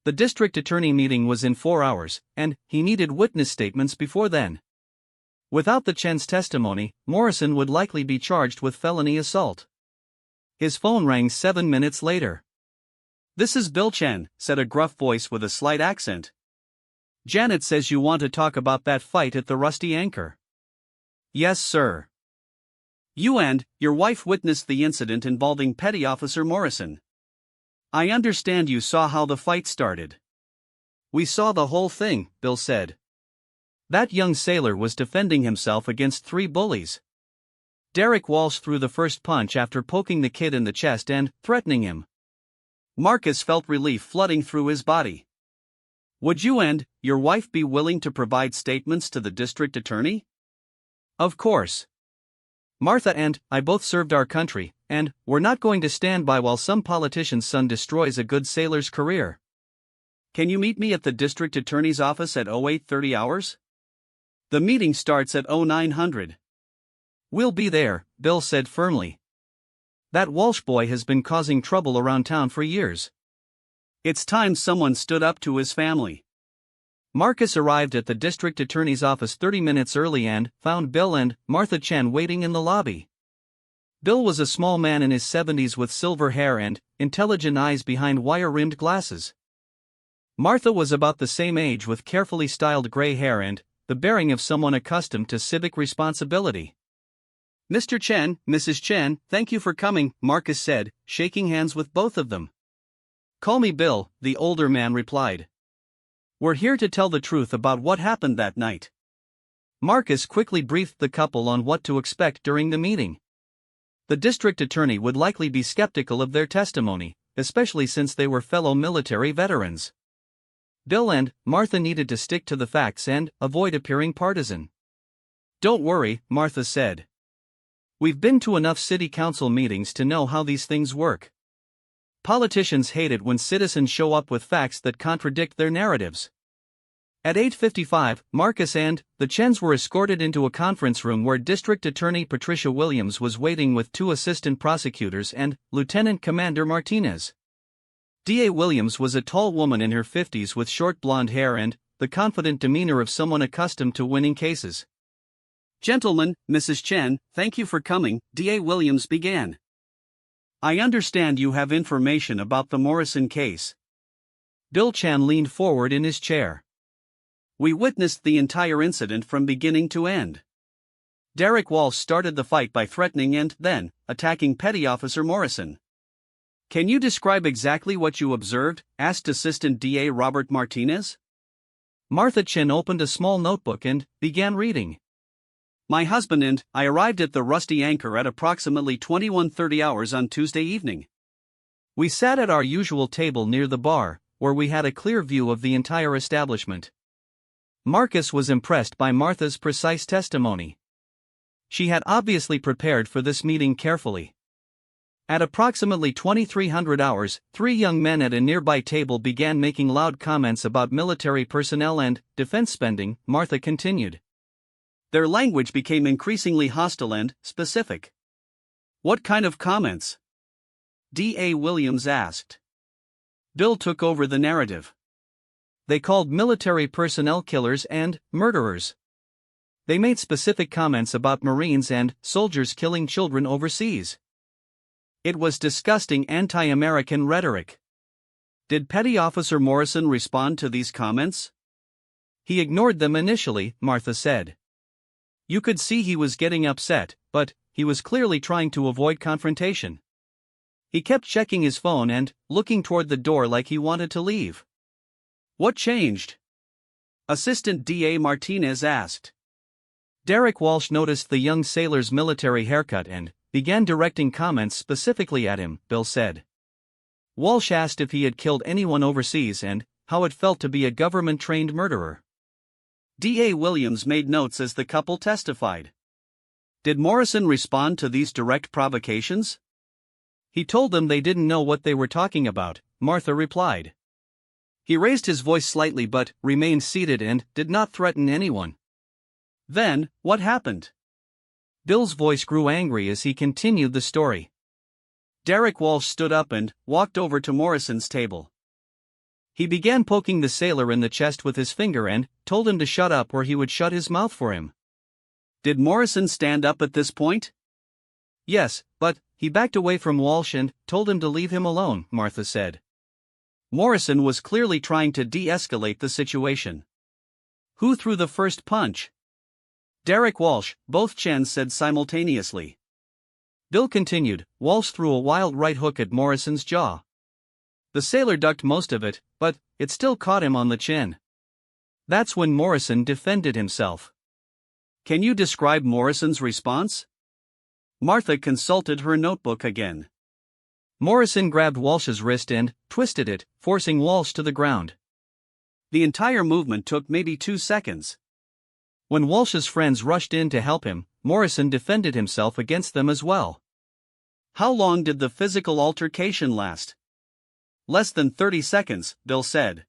The district attorney meeting was in 4 hours, and he needed witness statements before then. Without the Chen's testimony, Morrison would likely be charged with felony assault. His phone rang 7 minutes later. "This is Bill Chen," said a gruff voice with a slight accent. "Janet says you want to talk about that fight at the Rusty Anchor." "Yes, sir. You and your wife witnessed the incident involving Petty Officer Morrison. I understand you saw how the fight started." "We saw the whole thing," Bill said. "That young sailor was defending himself against 3 bullies. Derek Walsh threw the first punch after poking the kid in the chest and threatening him." Marcus felt relief flooding through his body. "Would you and your wife be willing to provide statements to the district attorney?" "Of course. Martha and I both served our country, and we're not going to stand by while some politician's son destroys a good sailor's career." "Can you meet me at the district attorney's office at 08:30 hours? The meeting starts at 0900. "We'll be there," Bill said firmly. "That Walsh boy has been causing trouble around town for years. It's time someone stood up to his family." Marcus arrived at the district attorney's office 30 minutes early and found Bill and Martha Chen waiting in the lobby. Bill was a small man in his 70s with silver hair and intelligent eyes behind wire-rimmed glasses. Martha was about the same age with carefully styled gray hair and the bearing of someone accustomed to civic responsibility. "Mr. Chen, Mrs. Chen, thank you for coming," Marcus said, shaking hands with both of them. "Call me Bill," the older man replied. "We're here to tell the truth about what happened that night." Marcus quickly briefed the couple on what to expect during the meeting. The district attorney would likely be skeptical of their testimony, especially since they were fellow military veterans. Bill and Martha needed to stick to the facts and avoid appearing partisan. "Don't worry," Martha said. "We've been to enough city council meetings to know how these things work. Politicians hate it when citizens show up with facts that contradict their narratives." At 8:55, Marcus and the Chens were escorted into a conference room where District Attorney Patricia Williams was waiting with 2 assistant prosecutors and Lieutenant Commander Martinez. DA Williams was a tall woman in her 50s with short blonde hair and the confident demeanor of someone accustomed to winning cases. "Gentlemen, Mrs. Chen, thank you for coming," DA Williams began. "I understand you have information about the Morrison case." Bill Chen leaned forward in his chair. "We witnessed the entire incident from beginning to end. Derek Walsh started the fight by threatening and then attacking Petty Officer Morrison." "Can you describe exactly what you observed?" asked Assistant DA Robert Martinez. Martha Chen opened a small notebook and began reading. "My husband and I arrived at the Rusty Anchor at approximately 21:30 hours on Tuesday evening. We sat at our usual table near the bar, where we had a clear view of the entire establishment." Marcus was impressed by Martha's precise testimony. She had obviously prepared for this meeting carefully. At approximately 2300 hours, 3 young men at a nearby table began making loud comments about military personnel and defense spending, Martha continued. Their language became increasingly hostile and specific. "What kind of comments?" DA Williams asked. Bill took over the narrative. "They called military personnel killers and murderers. They made specific comments about Marines and soldiers killing children overseas. It was disgusting anti-American rhetoric." "Did Petty Officer Morrison respond to these comments?" "He ignored them initially," Martha said. "You could see he was getting upset, but he was clearly trying to avoid confrontation. He kept checking his phone and looking toward the door like he wanted to leave." "What changed?" Assistant DA Martinez asked. Derek Walsh noticed the young sailor's military haircut and began directing comments specifically at him, Bill said. Walsh asked if he had killed anyone overseas and how it felt to be a government-trained murderer. DA Williams made notes as the couple testified. "Did Morrison respond to these direct provocations?" "He told them they didn't know what they were talking about," Martha replied. "He raised his voice slightly but remained seated and did not threaten anyone." "Then, what happened?" Bill's voice grew angry as he continued the story. Derek Walsh stood up and walked over to Morrison's table. He began poking the sailor in the chest with his finger and told him to shut up or he would shut his mouth for him. Did Morrison stand up at this point? Yes, but he backed away from Walsh and told him to leave him alone, Martha said. Morrison was clearly trying to de-escalate the situation. Who threw the first punch? Derek Walsh, both Chens said simultaneously. Bill continued. Walsh threw a wild right hook at Morrison's jaw. The sailor ducked most of it, but it still caught him on the chin. That's when Morrison defended himself. Can you describe Morrison's response? Martha consulted her notebook again. Morrison grabbed Walsh's wrist and twisted it, forcing Walsh to the ground. The entire movement took maybe 2 seconds. When Walsh's friends rushed in to help him, Morrison defended himself against them as well. How long did the physical altercation last? Less than 30 seconds, Bill said.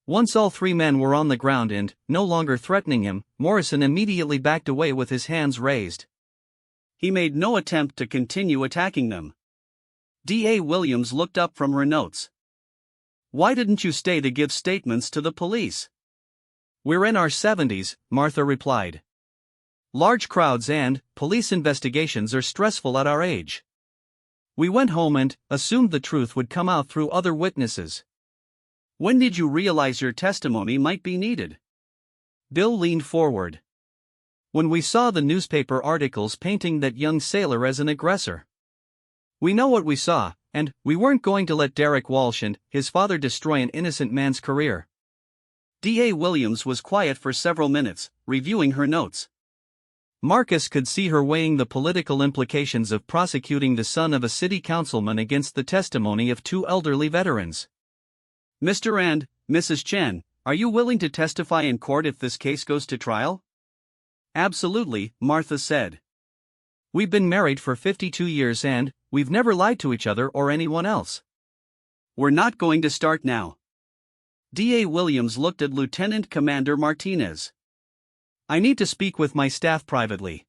Once all 3 men were on the ground and no longer threatening him, Morrison immediately backed away with his hands raised. He made no attempt to continue attacking them. D.A. Williams looked up from her notes. Why didn't you stay to give statements to the police? We're in our 70s, Martha replied. Large crowds and police investigations are stressful at our age. We went home and assumed the truth would come out through other witnesses. When did you realize your testimony might be needed? Bill leaned forward. When we saw the newspaper articles painting that young sailor as an aggressor. We know what we saw, and we weren't going to let Derek Walsh and his father destroy an innocent man's career. D.A. Williams was quiet for several minutes, reviewing her notes. Marcus could see her weighing the political implications of prosecuting the son of a city councilman against the testimony of 2 elderly veterans. Mr. and Mrs. Chen, are you willing to testify in court if this case goes to trial? Absolutely, Martha said. We've been married for 52 years and we've never lied to each other or anyone else. We're not going to start now. D.A. Williams looked at Lieutenant Commander Martinez. I need to speak with my staff privately.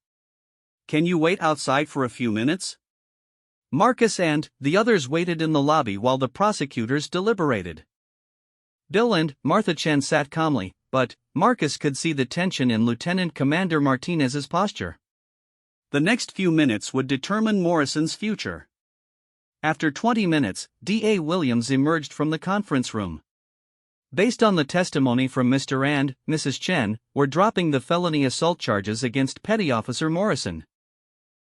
Can you wait outside for a few minutes? Marcus and the others waited in the lobby while the prosecutors deliberated. Bill and Martha Chen sat calmly, but Marcus could see the tension in Lieutenant Commander Martinez's posture. The next few minutes would determine Morrison's future. After 20 minutes, D.A. Williams emerged from the conference room. Based on the testimony from Mr. and Mrs. Chen, we're dropping the felony assault charges against Petty Officer Morrison.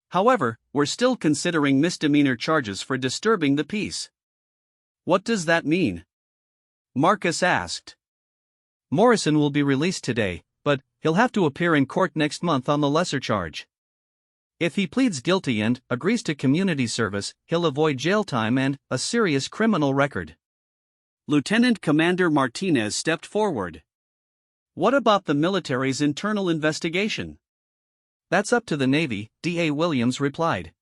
However, we're still considering misdemeanor charges for disturbing the peace. What does that mean? Marcus asked. Morrison will be released today, but he'll have to appear in court next month on the lesser charge. If he pleads guilty and agrees to community service, he'll avoid jail time and a serious criminal record. Lieutenant Commander Martinez stepped forward. What about the military's internal investigation? That's up to the Navy, D.A. Williams replied.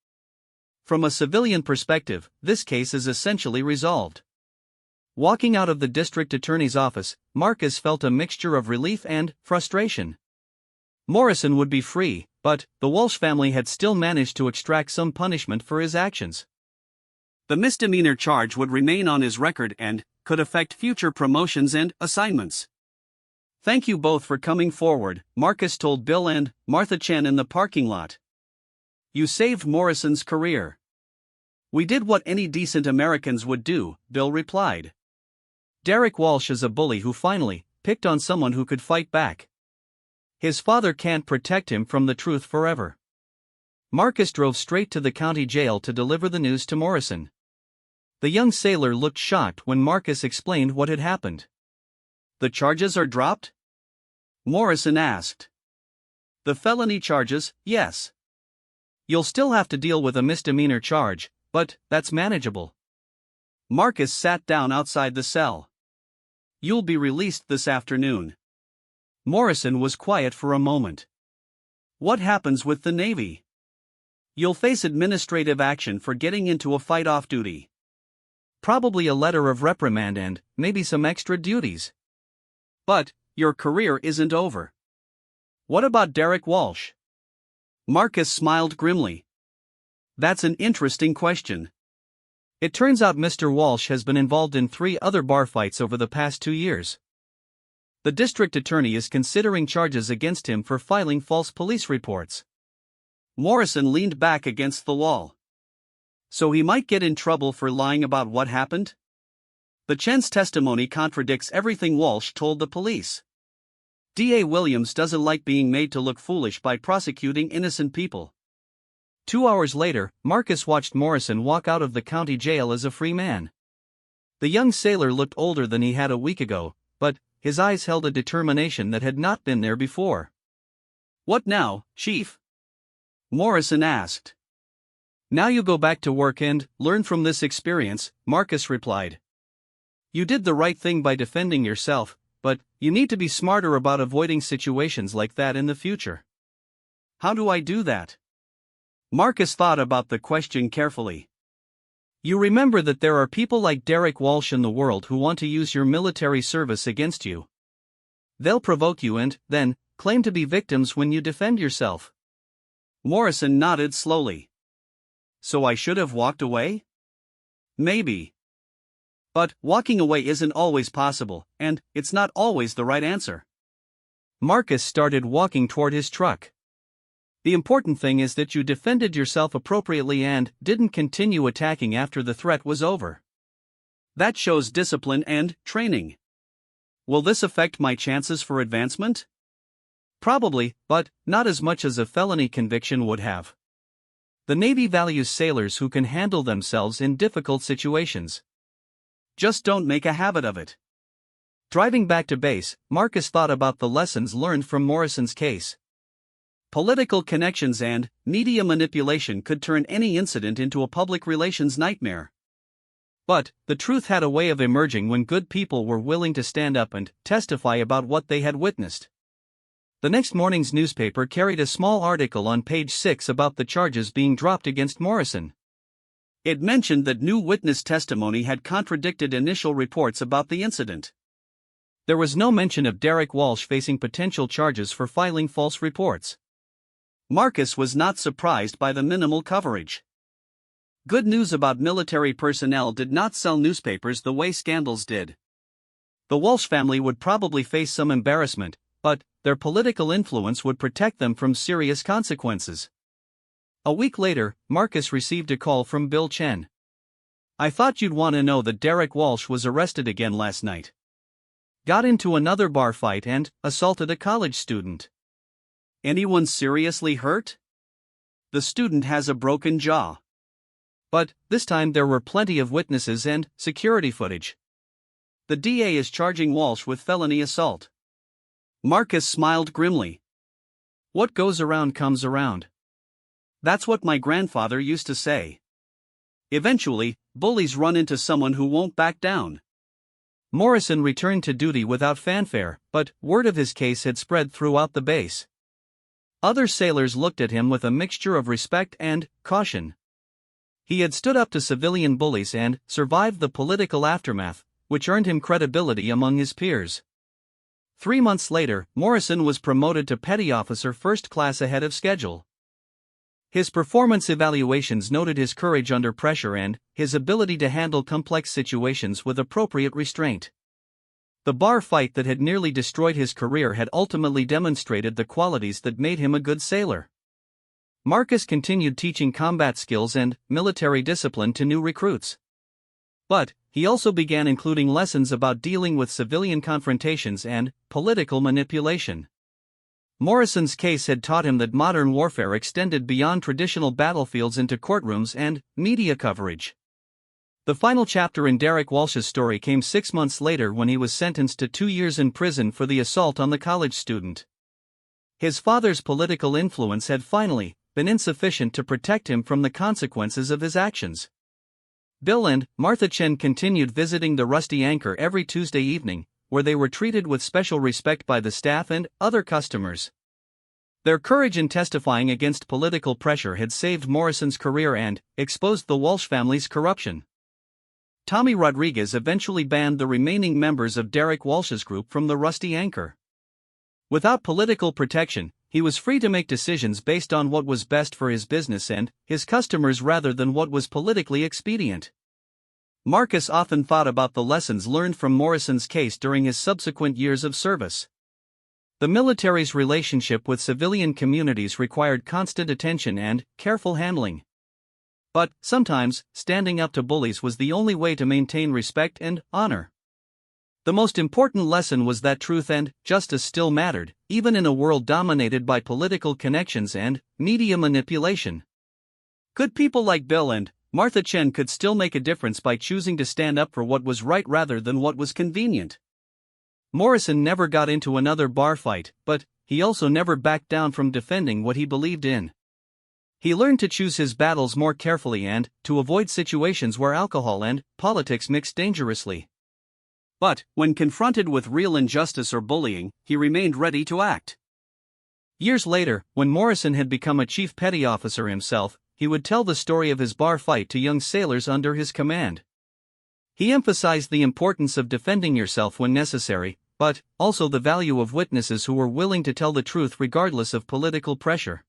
From a civilian perspective, this case is essentially resolved. Walking out of the district attorney's office, Marcus felt a mixture of relief and frustration. Morrison would be free, but the Walsh family had still managed to extract some punishment for his actions. The misdemeanor charge would remain on his record and could affect future promotions and assignments. Thank you both for coming forward, Marcus told Bill and Martha Chen in the parking lot. You saved Morrison's career. We did what any decent Americans would do, Bill replied. Derek Walsh is a bully who finally picked on someone who could fight back. His father can't protect him from the truth forever. Marcus drove straight to the county jail to deliver the news to Morrison. The young sailor looked shocked when Marcus explained what had happened. The charges are dropped? Morrison asked. The felony charges, yes. You'll still have to deal with a misdemeanor charge, but that's manageable. Marcus sat down outside the cell. You'll be released this afternoon. Morrison was quiet for a moment. What happens with the Navy? You'll face administrative action for getting into a fight off duty. Probably a letter of reprimand and maybe some extra duties. But your career isn't over. What about Derek Walsh? Marcus smiled grimly. That's an interesting question. It turns out Mr. Walsh has been involved in 3 other bar fights over the past 2 years. The district attorney is considering charges against him for filing false police reports. Morrison leaned back against the wall. So he might get in trouble for lying about what happened? The Chen's testimony contradicts everything Walsh told the police. D.A. Williams doesn't like being made to look foolish by prosecuting innocent people. 2 hours later, Marcus watched Morrison walk out of the county jail as a free man. The young sailor looked older than he had a week ago, but his eyes held a determination that had not been there before. "What now, Chief?" Morrison asked. "Now you go back to work and learn from this experience," Marcus replied. "You did the right thing by defending yourself, but you need to be smarter about avoiding situations like that in the future." "How do I do that?" Marcus thought about the question carefully. "You remember that there are people like Derek Walsh in the world who want to use your military service against you. They'll provoke you and, then, claim to be victims when you defend yourself." Morrison nodded slowly. "So I should have walked away?" "Maybe. But walking away isn't always possible, and it's not always the right answer." Marcus started walking toward his truck. "The important thing is that you defended yourself appropriately and didn't continue attacking after the threat was over. That shows discipline and training. Will this affect my chances for advancement?" "Probably, but not as much as a felony conviction would have. The Navy values sailors who can handle themselves in difficult situations. Just don't make a habit of it." Driving back to base, Marcus thought about the lessons learned from Morrison's case. Political connections and media manipulation could turn any incident into a public relations nightmare. But the truth had a way of emerging when good people were willing to stand up and testify about what they had witnessed. The next morning's newspaper carried a small article on page 6 about the charges being dropped against Morrison. It mentioned that new witness testimony had contradicted initial reports about the incident. There was no mention of Derek Walsh facing potential charges for filing false reports. Marcus was not surprised by the minimal coverage. Good news about military personnel did not sell newspapers the way scandals did. The Walsh family would probably face some embarrassment, but their political influence would protect them from serious consequences. A week later, Marcus received a call from Bill Chen. "I thought you'd want to know that Derek Walsh was arrested again last night. Got into another bar fight and assaulted a college student." "Anyone seriously hurt?" "The student has a broken jaw." But this time there were plenty of witnesses and security footage. "The DA is charging Walsh with felony assault." Marcus smiled grimly. "What goes around comes around. That's what my grandfather used to say. Eventually, bullies run into someone who won't back down." Morrison returned to duty without fanfare, but word of his case had spread throughout the base. Other sailors looked at him with a mixture of respect and caution. He had stood up to civilian bullies and survived the political aftermath, which earned him credibility among his peers. 3 months later, Morrison was promoted to petty officer first class ahead of schedule. His performance evaluations noted his courage under pressure and his ability to handle complex situations with appropriate restraint. The bar fight that had nearly destroyed his career had ultimately demonstrated the qualities that made him a good sailor. Marcus continued teaching combat skills and military discipline to new recruits. But he also began including lessons about dealing with civilian confrontations and political manipulation. Morrison's case had taught him that modern warfare extended beyond traditional battlefields into courtrooms and media coverage. The final chapter in Derek Walsh's story came 6 months later when he was sentenced to 2 years in prison for the assault on the college student. His father's political influence had finally been insufficient to protect him from the consequences of his actions. Bill and Martha Chen continued visiting the Rusty Anchor every Tuesday evening, where they were treated with special respect by the staff and other customers. Their courage in testifying against political pressure had saved Morrison's career and exposed the Walsh family's corruption. Tommy Rodriguez eventually banned the remaining members of Derek Walsh's group from the Rusty Anchor. Without political protection, he was free to make decisions based on what was best for his business and his customers rather than what was politically expedient. Marcus often thought about the lessons learned from Morrison's case during his subsequent years of service. The military's relationship with civilian communities required constant attention and careful handling. But, sometimes, standing up to bullies was the only way to maintain respect and honor. The most important lesson was that truth and justice still mattered, even in a world dominated by political connections and media manipulation. Good people like Bill and Martha Chen could still make a difference by choosing to stand up for what was right rather than what was convenient. Morrison never got into another bar fight, but he also never backed down from defending what he believed in. He learned to choose his battles more carefully and to avoid situations where alcohol and politics mixed dangerously. But, when confronted with real injustice or bullying, he remained ready to act. Years later, when Morrison had become a chief petty officer himself, he would tell the story of his bar fight to young sailors under his command. He emphasized the importance of defending yourself when necessary, but also the value of witnesses who were willing to tell the truth regardless of political pressure.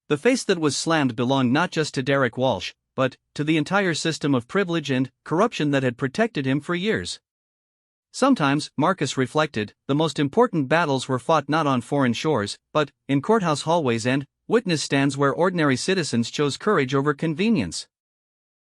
The face that was slammed belonged not just to Derek Walsh, but to the entire system of privilege and corruption that had protected him for years. Sometimes, Marcus reflected, the most important battles were fought not on foreign shores, but in courthouse hallways and witness stands where ordinary citizens chose courage over convenience.